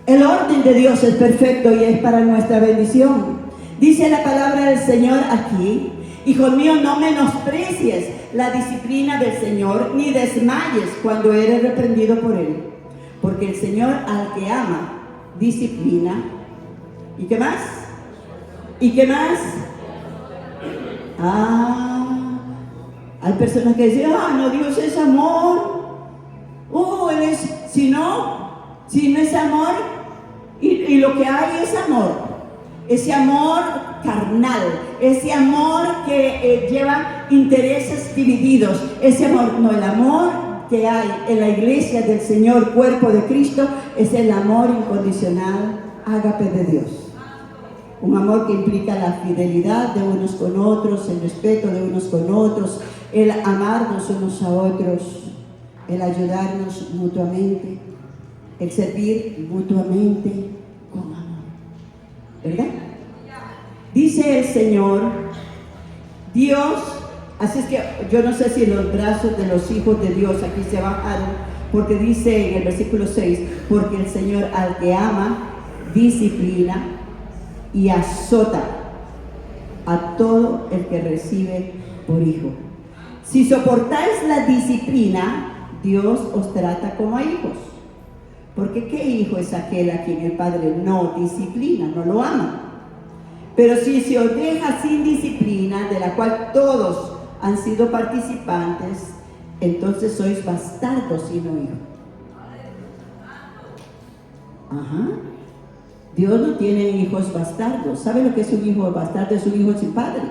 El orden de Dios es perfecto y es para nuestra bendición. Dice la palabra del Señor aquí: hijo mío, no menosprecies la disciplina del Señor, ni desmayes cuando eres reprendido por Él. Porque el Señor al que ama, disciplina. ¿Y qué más? ¿Y qué más? Hay personas que dicen, no, Dios es amor. Si no es amor, y lo que hay es amor. Ese amor carnal, ese amor que lleva intereses divididos. Ese amor, no, el amor que hay en la iglesia del Señor, cuerpo de Cristo, es el amor incondicional, ágape de Dios. Un amor que implica la fidelidad de unos con otros, el respeto de unos con otros, el amarnos unos a otros, el ayudarnos mutuamente, el servir mutuamente con amor. ¿Verdad? Dice el Señor, Dios, así es que yo no sé si los brazos de los hijos de Dios aquí se bajaron, porque dice en el versículo 6, porque el Señor al que ama, disciplina y azota a todo el que recibe por hijo. Si soportáis la disciplina, Dios os trata como a hijos. Porque ¿qué hijo es aquel a quien el Padre no disciplina, no lo ama? Pero si se os deja sin disciplina, de la cual todos han sido participantes, entonces sois bastardos y no hijos. Dios no tiene hijos bastardos. ¿Sabe lo que es un hijo bastardo? Es un hijo sin padre.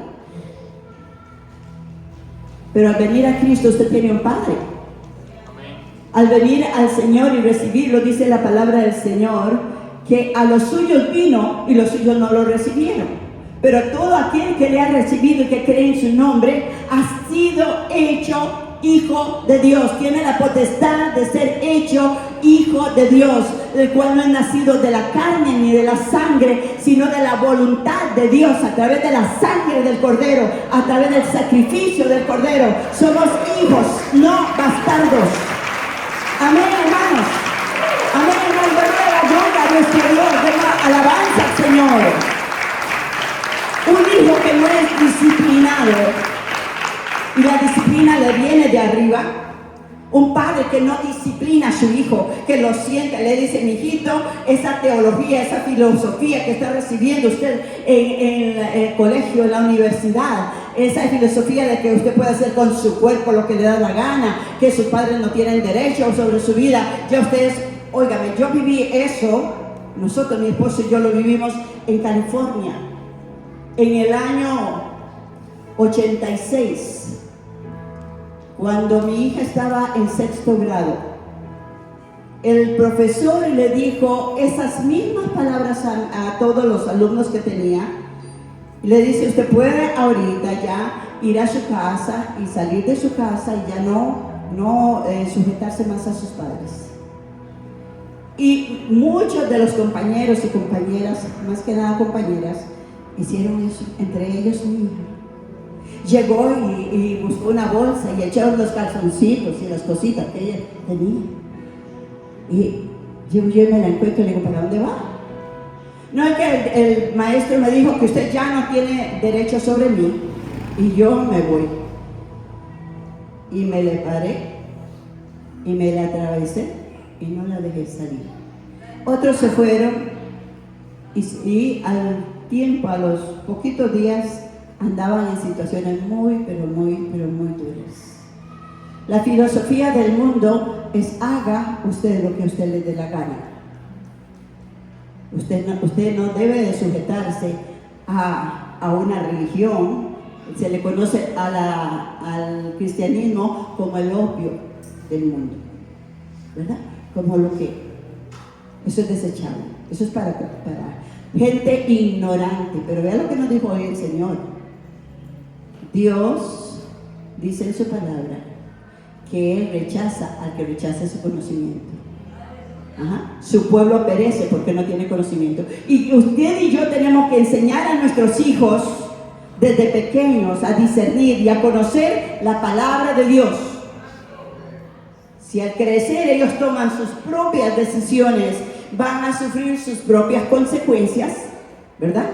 Pero al venir a Cristo usted tiene un padre. Al venir al Señor y recibirlo, dice la palabra del Señor, que a los suyos vino y los suyos no lo recibieron. Pero todo aquel que le ha recibido y que cree en su nombre, ha sido hecho hijo de Dios. Tiene la potestad de ser hecho hijo de Dios, el cual no es nacido de la carne ni de la sangre, sino de la voluntad de Dios, a través de la sangre del Cordero, a través del sacrificio del Cordero. Somos hijos, no bastardos. Amén, hermanos. Amén, hermanos. Denle la gloria a nuestro Dios. Denle alabanza al Señor. Un hijo que no es disciplinado, y la disciplina le viene de arriba. Un padre que no disciplina a su hijo, que lo siente, le dice, mijito, esa teología, esa filosofía que está recibiendo usted en el colegio, en la universidad, esa filosofía de que usted puede hacer con su cuerpo lo que le da la gana, que sus padres no tienen derecho sobre su vida, ya ustedes, óigame, yo viví eso, nosotros, mi esposo y yo lo vivimos en California, en el año 86. Cuando mi hija estaba en 6º grado, el profesor le dijo esas mismas palabras a todos los alumnos que tenía. Le dice, usted puede ahorita ya ir a su casa y salir de su casa y ya no sujetarse más a sus padres. Y muchos de los compañeros y compañeras, más que nada compañeras, hicieron eso, entre ellos mi hija. Llegó y buscó una bolsa y echaron los calzoncitos y las cositas que ella tenía. Y yo me la encuentro y le digo, ¿para dónde va? No, es que el maestro me dijo que usted ya no tiene derecho sobre mí y yo me voy. Y me le paré y me la atravesé y no la dejé salir. Otros se fueron y al tiempo, a los poquitos días, andaban en situaciones muy, pero muy duras. La filosofía del mundo es: haga usted lo que a usted le dé la gana. Usted no debe de sujetarse a una religión. Se le conoce al cristianismo como el opio del mundo, ¿verdad? Como lo que eso es desechable, eso es para gente ignorante. Pero vea lo que nos dijo hoy el Señor. Dios dice en su palabra que Él rechaza al que rechaza su conocimiento. Su pueblo perece porque no tiene conocimiento. Y usted y yo tenemos que enseñar a nuestros hijos desde pequeños a discernir y a conocer la palabra de Dios. Si al crecer ellos toman sus propias decisiones, van a sufrir sus propias consecuencias, ¿verdad?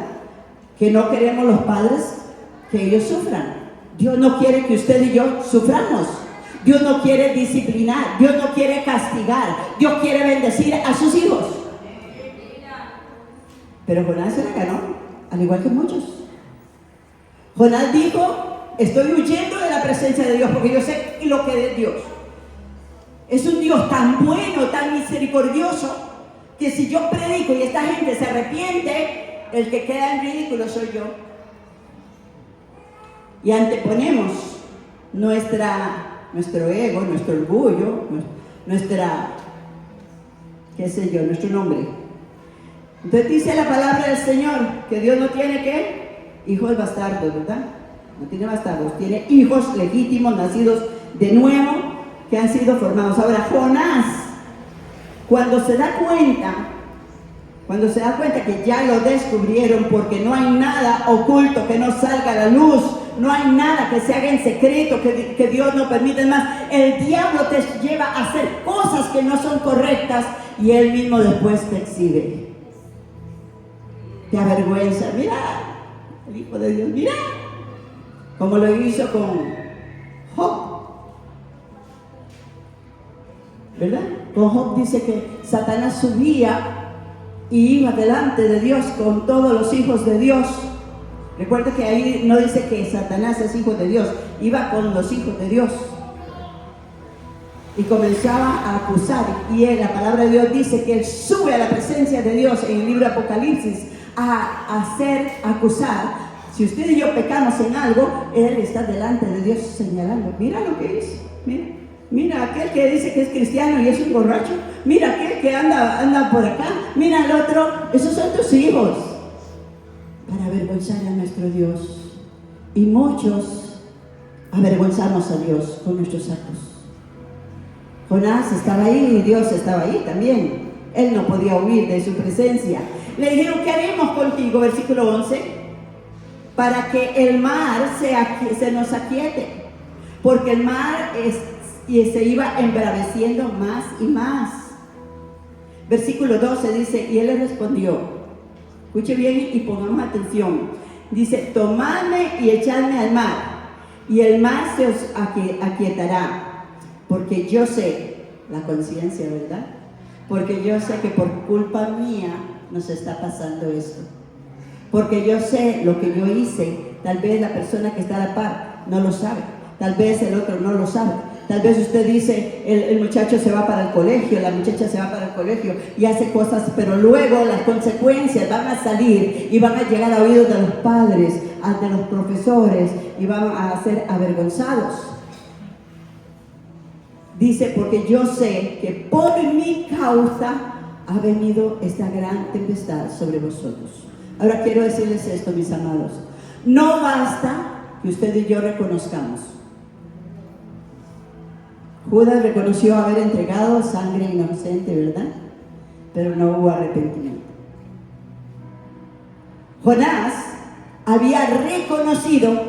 Que no queremos los padres que ellos sufran. Dios no quiere que usted y yo suframos. Dios no quiere disciplinar, Dios no quiere castigar, Dios quiere bendecir a sus hijos. Pero Jonás se la ganó, al igual que muchos. Jonás dijo: estoy huyendo de la presencia de Dios porque yo sé lo que es Dios. Es un Dios tan bueno, tan misericordioso, que si yo predico y esta gente se arrepiente, el que queda en ridículo soy yo. Y anteponemos nuestro ego, nuestro orgullo, nuestro nombre. Entonces dice la palabra del Señor que Dios no tiene hijos bastardos, ¿verdad? No tiene bastardos, tiene hijos legítimos, nacidos de nuevo, que han sido formados. Ahora, Jonás, cuando se da cuenta que ya lo descubrieron, porque no hay nada oculto que no salga a la luz, no hay nada que se haga en secreto, que Dios no permite más. El diablo te lleva a hacer cosas que no son correctas y él mismo después te exhibe. Te avergüenza. Mira, el Hijo de Dios, mira, como lo hizo con Job. ¿Verdad? Con Job dice que Satanás subía y iba delante de Dios con todos los hijos de Dios. Recuerda que ahí no dice que Satanás es hijo de Dios, iba con los hijos de Dios. Y comenzaba a acusar. Y la palabra de Dios dice que él sube a la presencia de Dios en el libro de Apocalipsis a acusar. Si usted y yo pecamos en algo, él está delante de Dios señalando: mira lo que hizo, mira aquel que dice que es cristiano y es un borracho, mira aquel que anda por acá, mira al otro. Esos son tus hijos, para avergonzar a nuestro Dios. Y muchos avergonzamos a Dios con nuestros actos. Jonás estaba ahí y Dios estaba ahí también. Él no podía huir de su presencia. Le dijeron: ¿qué haremos contigo? Versículo 11: para que el mar se nos aquiete, porque el mar se iba embraveciendo más y más. Versículo 12 dice: y él le respondió, escuche bien y pongamos atención, dice: tomadme y echadme al mar, y el mar se os aquietará, porque yo sé, la conciencia, ¿verdad? Porque yo sé que por culpa mía nos está pasando esto. Porque yo sé lo que yo hice. Tal vez la persona que está a la par no lo sabe, tal vez el otro no lo sabe. Tal vez usted dice: el muchacho se va para el colegio, la muchacha se va para el colegio y hace cosas, pero luego las consecuencias van a salir y van a llegar a oídos de los padres, de los profesores, y van a ser avergonzados. Dice: porque yo sé que por mi causa ha venido esta gran tempestad sobre vosotros. Ahora quiero decirles esto, mis amados: no basta que usted y yo reconozcamos. Judas reconoció haber entregado sangre inocente, ¿verdad? Pero no hubo arrepentimiento. Jonás había reconocido,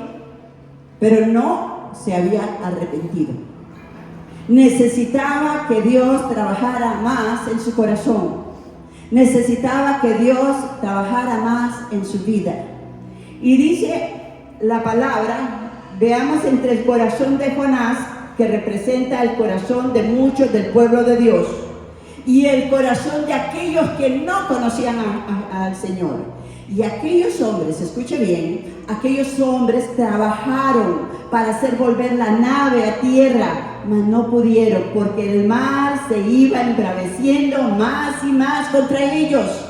pero no se había arrepentido. Necesitaba que Dios trabajara más en su corazón. Necesitaba que Dios trabajara más en su vida. Y dice la palabra, veamos, entre el corazón de Jonás, que representa el corazón de muchos del pueblo de Dios. y el corazón de aquellos que no conocían al Señor. Y aquellos hombres, escuche bien, aquellos hombres trabajaron para hacer volver la nave a tierra, mas no pudieron, porque el mar se iba embraveciendo más y más contra ellos.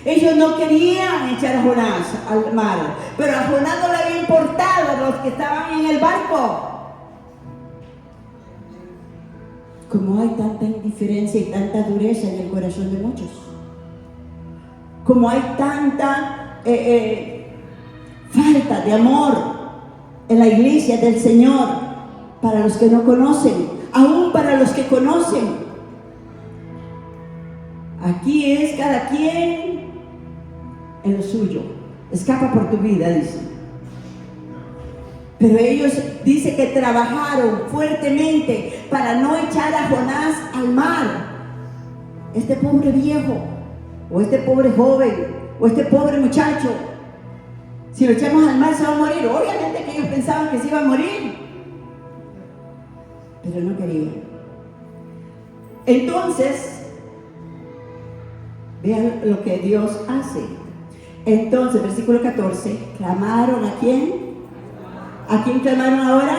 Ellos no querían echar a Jonás al mar, pero a Jonás no le había importado a los que estaban en el barco. Como hay tanta indiferencia y tanta dureza en el corazón de muchos, como hay tanta falta de amor en la iglesia del Señor para los que no conocen, aún para los que conocen. Aquí es cada quien en lo suyo, escapa por tu vida, dice. Pero ellos dice que trabajaron fuertemente para no echar a Jonás al mar. Este pobre viejo, o este pobre joven, o este pobre muchacho, si lo echamos al mar se va a morir. Obviamente que ellos pensaban que se iba a morir, pero no querían. Entonces, vean lo que Dios hace. Entonces, versículo 14, clamaron ¿a quién? ¿A quién clamaron ahora?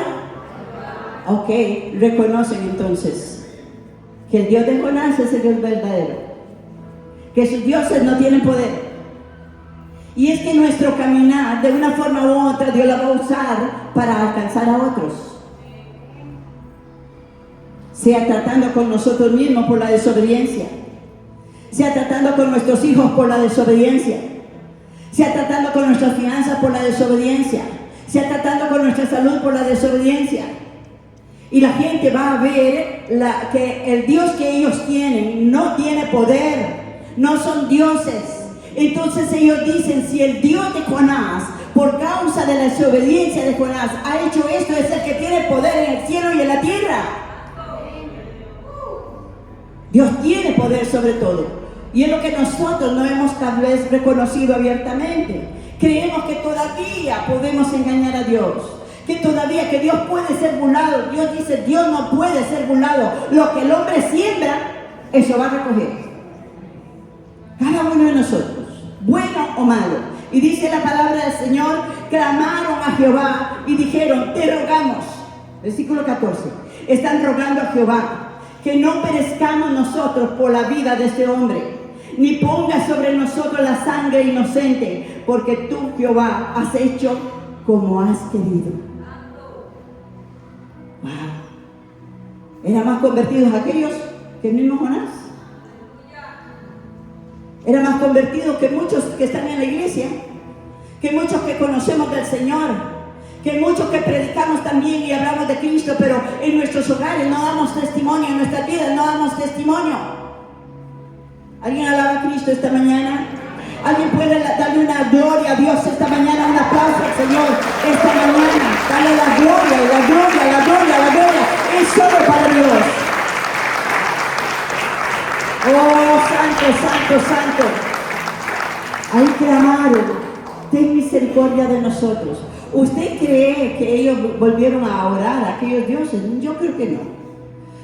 Ok, reconocen entonces que el Dios de Jonás es el Dios verdadero, que sus dioses no tienen poder. Y es que nuestro caminar, de una forma u otra, Dios la va a usar para alcanzar a otros. Sea tratando con nosotros mismos por la desobediencia, sea tratando con nuestros hijos por la desobediencia, sea tratando con nuestras finanzas por la desobediencia, sea tratando con nuestra salud por la desobediencia. Y la gente va a ver que el Dios que ellos tienen no tiene poder, no son dioses. Entonces ellos dicen, si el Dios de Jonás, por causa de la desobediencia de Jonás, ha hecho esto, es el que tiene poder en el cielo y en la tierra. Dios tiene poder sobre todo. Y es lo que nosotros no hemos tal vez reconocido abiertamente. Creemos que todavía podemos engañar a Dios, que todavía que Dios puede ser burlado. Dios dice, Dios no puede ser burlado. Lo que el hombre siembra, eso va a recoger. Cada uno de nosotros, bueno o malo. Y dice la palabra del Señor, clamaron a Jehová y dijeron, te rogamos. Versículo 14, están rogando a Jehová que no perezcamos nosotros por la vida de este hombre, ni pongas sobre nosotros la sangre inocente, porque tú, Jehová, has hecho como has querido. Wow. ¿Eran más convertidos aquellos que el mismo Jonás? ¿Eran más convertidos que muchos que están en la iglesia? Que muchos que conocemos del Señor, que muchos que predicamos también y hablamos de Cristo, pero en nuestros hogares no damos testimonio, en nuestras vidas no damos testimonio. ¿Alguien alaba a Cristo esta mañana? ¿Alguien puede darle una gloria a Dios esta mañana? Un aplauso al Señor esta mañana. Dale la gloria, la gloria, la gloria, la gloria. Es solo para Dios. Oh, santo, santo, santo. Ahí clamaron, ten misericordia de nosotros. ¿Usted cree que ellos volvieron a orar a aquellos dioses? Yo creo que no.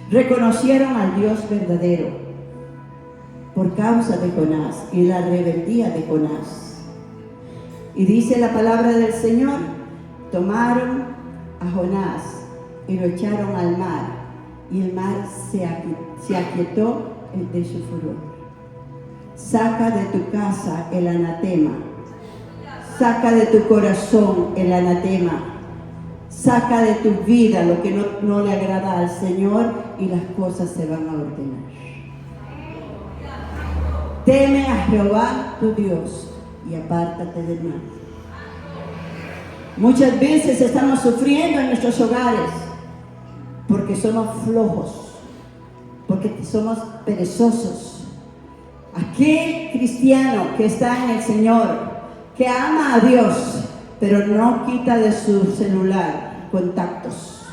Reconocieron al Dios verdadero por causa de Jonás y la rebeldía de Jonás. Y dice la palabra del Señor, tomaron a Jonás y lo echaron al mar, y el mar se aquietó de su furor. Saca de tu casa el anatema, saca de tu corazón el anatema, saca de tu vida lo que no le agrada al Señor, y las cosas se van a ordenar. Teme a Jehová tu Dios y apártate del mal. Muchas veces estamos sufriendo en nuestros hogares porque somos flojos, porque somos perezosos. Aquel cristiano que está en el Señor, que ama a Dios, pero no quita de su celular contactos,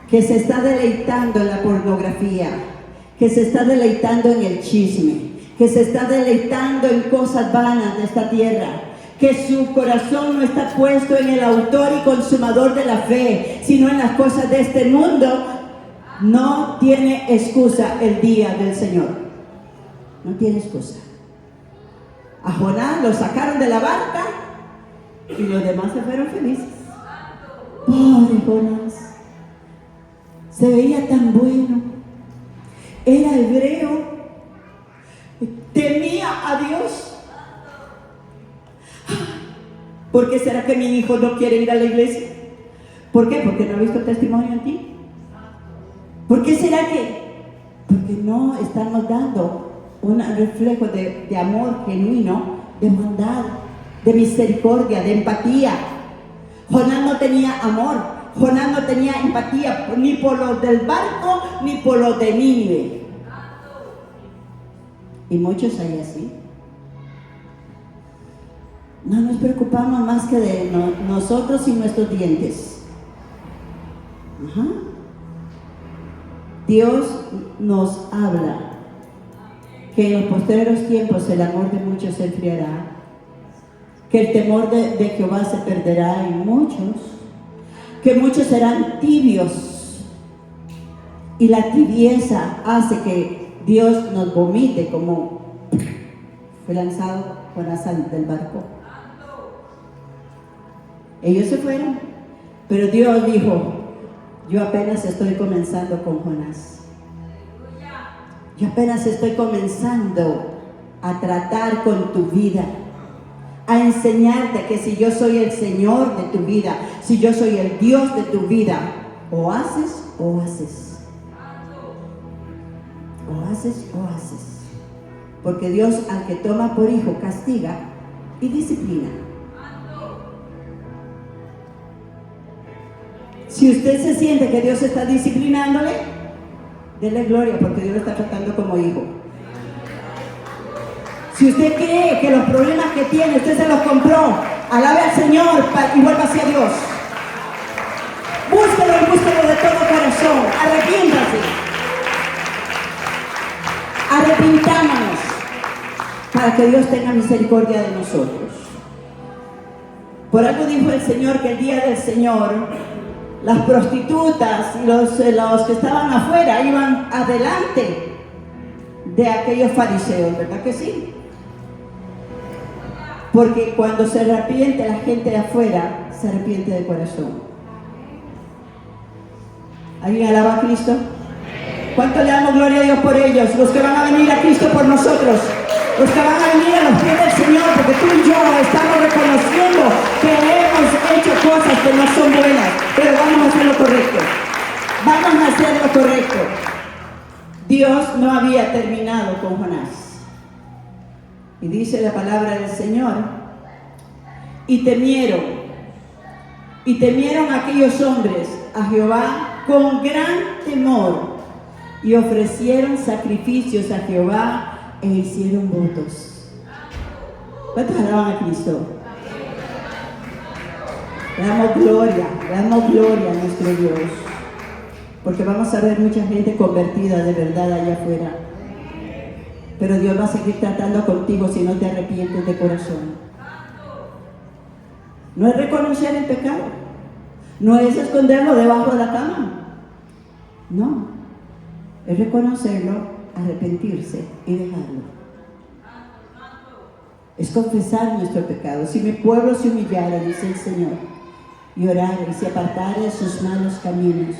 que se está deleitando en la pornografía, que se está deleitando en el chisme, que se está deleitando en cosas vanas de esta tierra, que su corazón no está puesto en el autor y consumador de la fe, sino en las cosas de este mundo, No tiene excusa el día del Señor. No tiene excusa. A Jonás lo sacaron de la barca y los demás se fueron felices. Pobre Jonás. Se veía tan bueno. Era hebreo. Temía a Dios. ¿Por qué será que mi hijo no quiere ir a la iglesia? ¿Por qué? Porque no ha visto testimonio en ti. ¿Por qué será que? Porque no estamos dando un reflejo de amor genuino, de bondad, de misericordia, de empatía. Jonás no tenía amor, Jonás no tenía empatía ni por los del barco ni por los de Nínive. Y muchos hay así. No nos preocupamos más que de nosotros y nuestros dientes. Ajá. Dios nos habla que en los postreros tiempos el amor de muchos se enfriará, que el temor de Jehová se perderá en muchos, que muchos serán tibios, y la tibieza hace que Dios nos vomite, como fue lanzado Jonás del barco. Ellos se fueron, pero Dios dijo: yo apenas estoy comenzando con Jonás. Yo apenas estoy comenzando a tratar con tu vida, a enseñarte que si yo soy el Señor de tu vida, si yo soy el Dios de tu vida, o haces o haces. O haces o haces. Porque Dios al que toma por hijo castiga y disciplina. Si usted se siente que Dios está disciplinándole, dele gloria, porque Dios lo está tratando como hijo. Si usted cree que los problemas que tiene, usted se los compró, alabe al Señor y vuelva hacia Dios. Búsquelo y búsquelo de todo corazón. Arrepiéntase. Arrepintámonos para que Dios tenga misericordia de nosotros. Por algo dijo el Señor que el día del Señor, las prostitutas y los que estaban afuera iban adelante de aquellos fariseos, ¿verdad que sí? Porque cuando se arrepiente la gente de afuera, se arrepiente de corazón. ¿Alguien alaba a Cristo? ¿Cuánto le damos gloria a Dios por ellos? Los que van a venir a Cristo por nosotros, los que van a venir a los pies del Señor, porque tú y yo estamos reconociendo que hemos hecho cosas que no son buenas, pero vamos a hacer lo correcto. Vamos a hacer lo correcto. Dios no había terminado con Jonás. Y dice la palabra del Señor: y temieron aquellos hombres a Jehová con gran temor, y ofrecieron sacrificios a Jehová e hicieron votos. ¿Cuántos alaban a Cristo? Le damos gloria a nuestro Dios, porque vamos a ver mucha gente convertida de verdad allá afuera. Pero Dios va a seguir tratando contigo si no te arrepientes de corazón. No es reconocer el pecado, no es esconderlo debajo de la cama, no, es reconocerlo, arrepentirse y dejarlo. Es confesar nuestro pecado. Si mi pueblo se humillara, dice el Señor, y orara y se apartara de sus malos caminos,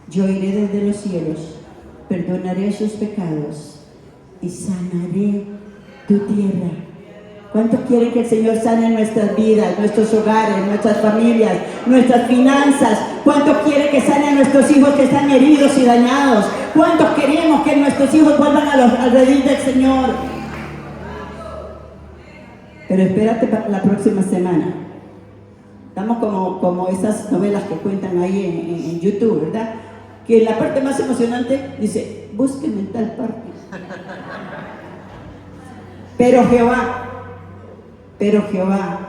yo iré desde los cielos, perdonaré sus pecados y sanaré tu tierra. ¿Cuántos quieren que el Señor sane nuestras vidas, nuestros hogares, nuestras familias, nuestras finanzas? ¿Cuántos quieren que sane a nuestros hijos que están heridos y dañados? ¿Cuántos queremos que nuestros hijos vuelvan al redil del Señor? Pero espérate la próxima semana. Estamos como esas novelas que cuentan ahí en YouTube, ¿verdad? Que en la parte más emocionante dice: búsquenme en tal parte. Pero Jehová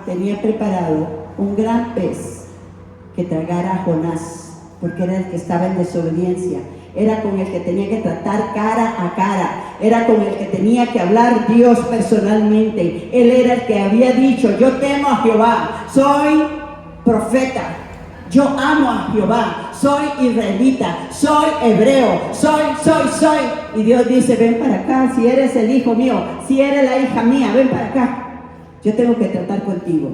tenía preparado un gran pez que tragara a Jonás, porque era el que estaba en desobediencia, era con el que tenía que tratar cara a cara, era con el que tenía que hablar Dios personalmente. Él era el que había dicho: yo temo a Jehová, soy profeta, Yo amo a Jehová, soy israelita, soy hebreo, soy. Y Dios dice, ven para acá, si eres el hijo mío, si eres la hija mía, ven para acá. Yo tengo que tratar contigo.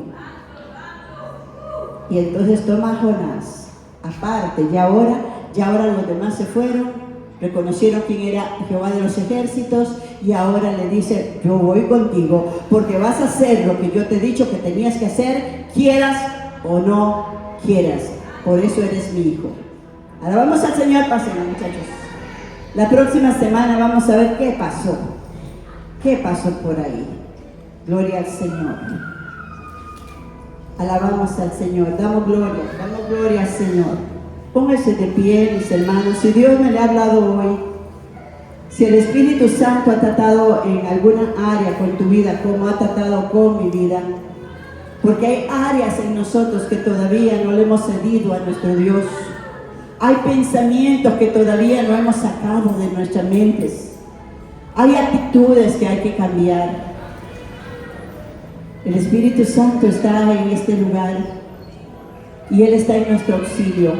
Y entonces toma a Jonás, aparte, y ahora los demás se fueron, reconocieron quién era Jehová de los ejércitos, y ahora le dice, yo voy contigo, porque vas a hacer lo que yo te he dicho que tenías que hacer, quieras o no quieras, por eso eres mi hijo. Alabamos al Señor, pasen muchachos. La próxima semana vamos a ver qué pasó por ahí. Gloria al Señor. Alabamos al Señor, damos gloria al Señor. Pónganse de pie, mis hermanos. Si Dios me le ha hablado hoy, si el Espíritu Santo ha tratado en alguna área con tu vida, como ha tratado con mi vida, porque hay áreas en nosotros que todavía no le hemos cedido a nuestro Dios. Hay pensamientos que todavía no hemos sacado de nuestras mentes. Hay actitudes que hay que cambiar. El Espíritu Santo está en este lugar y Él está en nuestro auxilio.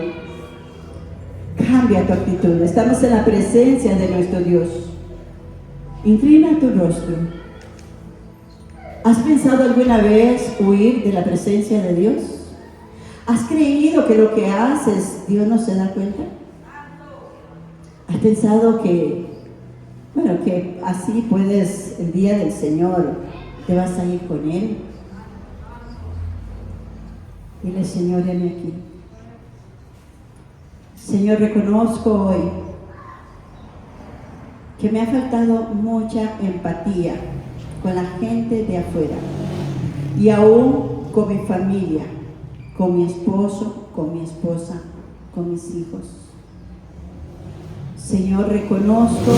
Cambia tu actitud. Estamos en la presencia de nuestro Dios. Inclina tu rostro. ¿Has pensado alguna vez huir de la presencia de Dios? ¿Has creído que lo que haces Dios no se da cuenta? ¿Has pensado que así puedes, el día del Señor, te vas a ir con Él? Dile, Señor, heme aquí. Señor, reconozco hoy que me ha faltado mucha empatía con la gente de afuera y aún con mi familia, con mi esposo, con mi esposa, con mis hijos. Señor, reconozco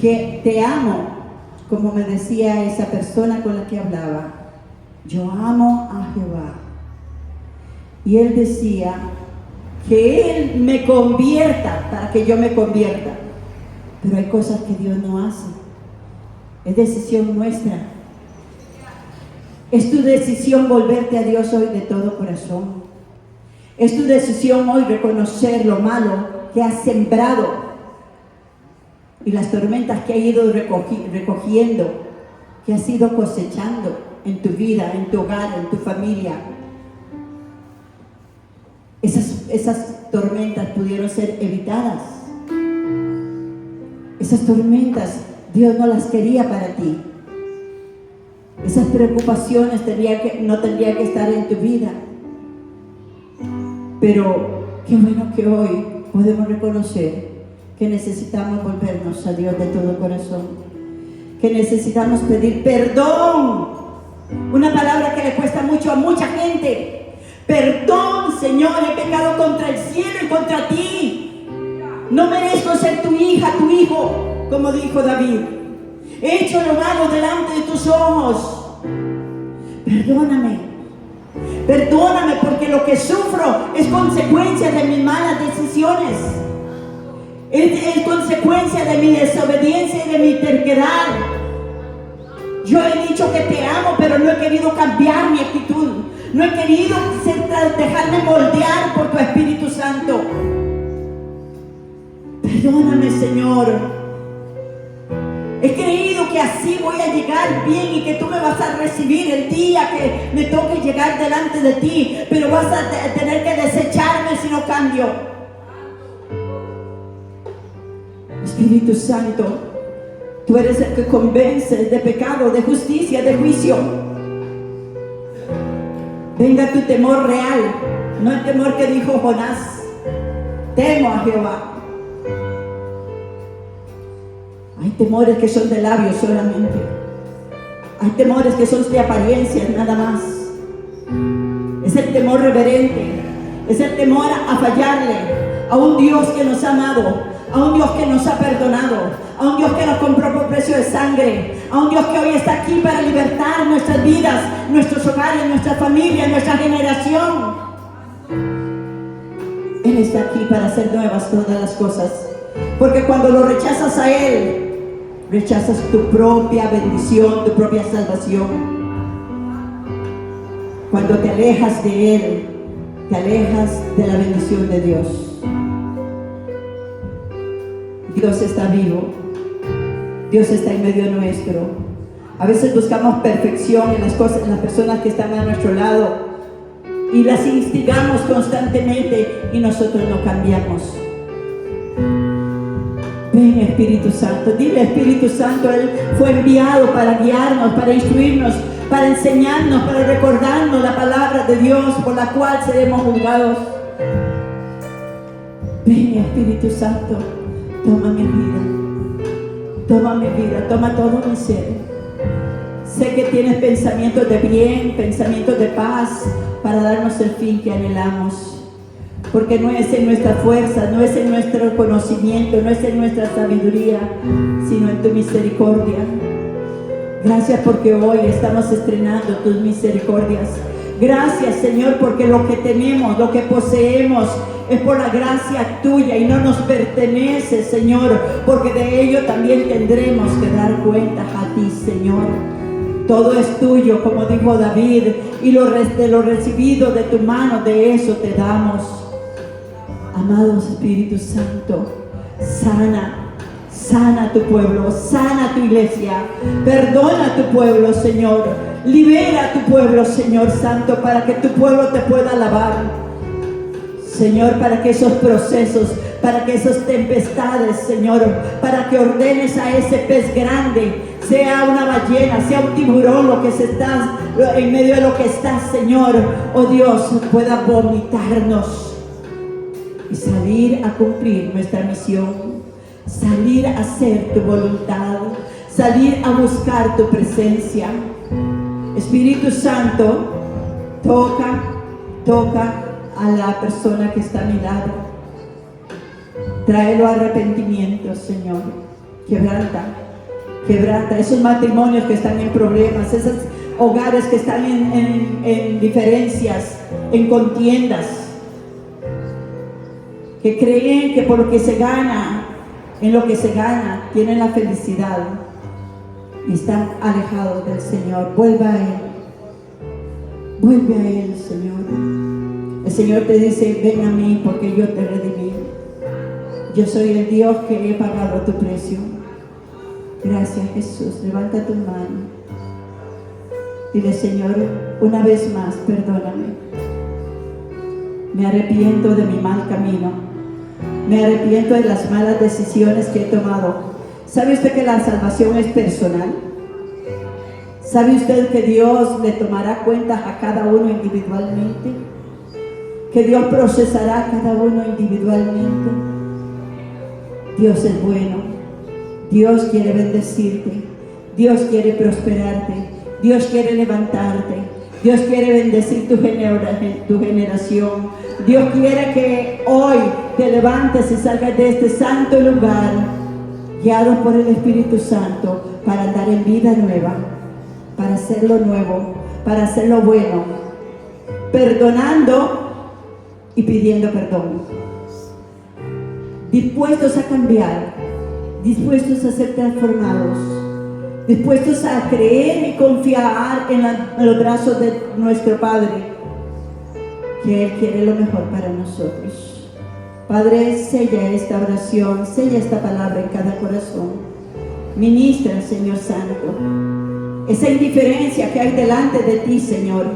que te amo, como me decía esa persona con la que hablaba. Yo amo a Jehová. Y él decía que Él me convierta para que yo me convierta. Pero hay cosas que Dios no hace. Es decisión nuestra. Es tu decisión volverte a Dios hoy de todo corazón. Es tu decisión hoy reconocer lo malo que has sembrado y las tormentas que has ido recogiendo, que has ido cosechando en tu vida, en tu hogar, en tu familia. Esas tormentas pudieron ser evitadas. Esas tormentas Dios no las quería para ti. Esas preocupaciones no tendrían que estar en tu vida. Pero qué bueno que hoy podemos reconocer que necesitamos volvernos a Dios de todo corazón, que necesitamos pedir perdón. Una palabra que le cuesta mucho a mucha gente. Perdón, Señor, he pecado contra el cielo y contra ti. No merezco ser tu hija, tu hijo, como dijo David. He hecho lo malo delante de tus ojos. Perdóname. Perdóname, porque lo que sufro es consecuencia de mis malas decisiones. Es consecuencia de mi desobediencia y de mi terquedad. Yo he dicho que te amo, pero no he querido cambiar mi actitud. No he querido dejarme moldear por tu Espíritu Santo. Perdóname, Señor. He creído que así voy a llegar bien y que tú me vas a recibir el día que me toque llegar delante de ti, pero vas a tener que desecharme si no cambio. Espíritu Santo, tú eres el que convences de pecado, de justicia, de juicio. Venga tu temor real, no el temor que dijo Jonás. Temo a Jehová. Hay temores que son de labios solamente. Hay temores que son de apariencias nada más. Es el temor reverente. Es el temor a fallarle a un Dios que nos ha amado, a un Dios que nos ha perdonado, a un Dios que nos compró por precio de sangre, a un Dios que hoy está aquí para libertar nuestras vidas, nuestros hogares, nuestra familia, nuestra generación. Él está aquí para hacer nuevas todas las cosas, porque cuando lo rechazas a Él, rechazas tu propia bendición, tu propia salvación. Cuando te alejas de Él, te alejas de la bendición de Dios. Dios está vivo. Dios está en medio nuestro. A veces buscamos perfección en las cosas, en las personas que están a nuestro lado, y las instigamos constantemente y nosotros no cambiamos. Ven, Espíritu Santo. Dile, Espíritu Santo, Él fue enviado para guiarnos, para instruirnos, para enseñarnos, para recordarnos la palabra de Dios por la cual seremos juzgados. Ven, Espíritu Santo, toma mi vida. Toma mi vida, toma todo mi ser. Sé que tienes pensamientos de bien, pensamientos de paz, para darnos el fin que anhelamos. Porque no es en nuestra fuerza, no es en nuestro conocimiento, no es en nuestra sabiduría, sino en tu misericordia. Gracias porque hoy estamos estrenando tus misericordias. Gracias, Señor, porque lo que tenemos, lo que poseemos, es por la gracia tuya y no nos pertenece, Señor, porque de ello también tendremos que dar cuentas a ti, Señor. Todo es tuyo, como dijo David, y de lo recibido de tu mano, de eso te damos. Amado Espíritu Santo, sana a tu pueblo, sana a tu iglesia, perdona a tu pueblo, Señor, libera a tu pueblo, Señor Santo, para que tu pueblo te pueda alabar. Señor, para que esos procesos, para que esas tempestades, Señor, para que ordenes a ese pez grande, sea una ballena, sea un tiburón, lo que se está en medio de lo que está, Señor, oh Dios, pueda vomitarnos y salir a cumplir nuestra misión, salir a hacer tu voluntad, salir a buscar tu presencia. Espíritu Santo, toca a la persona que está a mi lado. Tráelo a arrepentimiento, Señor. Quebranta esos matrimonios que están en problemas, esos hogares que están en diferencias, en contiendas, que creen que por lo que se gana, en lo que se gana, tienen la felicidad y están alejados del Señor. Vuelve a Él, Señor. El Señor te dice, ven a mí porque yo te redimí. Yo soy el Dios que he pagado tu precio. Gracias, Jesús. Levanta tu mano. Dile, Señor, una vez más, perdóname. Me arrepiento de mi mal camino. Me arrepiento de las malas decisiones que he tomado. ¿Sabe usted que la salvación es personal? ¿Sabe usted que Dios le tomará cuentas a cada uno individualmente? Que Dios procesará a cada uno individualmente. Dios es bueno. Dios quiere bendecirte. Dios quiere prosperarte. Dios quiere levantarte. Dios quiere bendecir tu generación. Dios quiere que hoy te levantes y salgas de este santo lugar, guiado por el Espíritu Santo, para andar en vida nueva, para hacer lo nuevo, para hacer lo bueno, perdonando y pidiendo perdón, dispuestos a cambiar, dispuestos a ser transformados, dispuestos a creer y confiar en los brazos de nuestro Padre, que Él quiere lo mejor para nosotros. Padre, sella esta oración, sella esta palabra en cada corazón. Ministra, Señor Santo, esa indiferencia que hay delante de ti, Señor,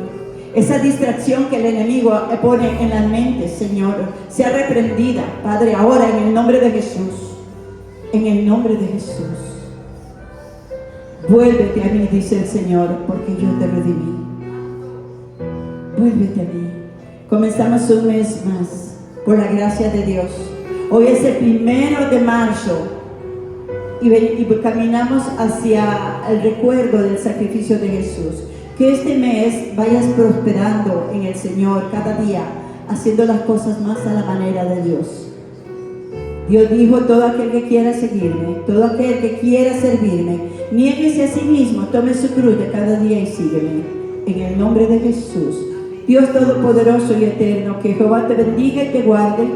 esa distracción que el enemigo pone en la mente, Señor, sea reprendida, Padre, ahora en el nombre de Jesús. En el nombre de Jesús. Vuélvete a mí, dice el Señor, porque yo te redimí. Vuélvete a mí. Comenzamos un mes más, por la gracia de Dios. Hoy es el 1 de marzo y caminamos hacia el recuerdo del sacrificio de Jesús. Que este mes vayas prosperando en el Señor cada día, haciendo las cosas más a la manera de Dios. Dios dijo, todo aquel que quiera seguirme, todo aquel que quiera servirme, niéguese a sí mismo, tome su cruz de cada día y sígueme. En el nombre de Jesús. Dios Todopoderoso y Eterno, que Jehová te bendiga y te guarde,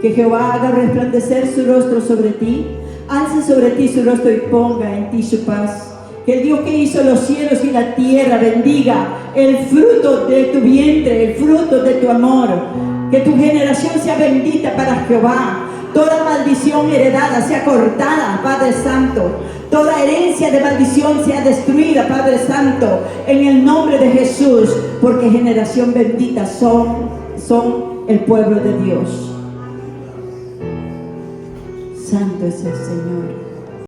que Jehová haga resplandecer su rostro sobre ti, alce sobre ti su rostro y ponga en ti su paz. Que el Dios que hizo los cielos y la tierra bendiga el fruto de tu vientre, el fruto de tu amor. Que tu generación sea bendita para Jehová. Toda maldición heredada sea cortada, Padre Santo. Toda herencia de maldición sea destruida, Padre Santo, en el nombre de Jesús, porque generación bendita son el pueblo de Dios. Santo es el Señor.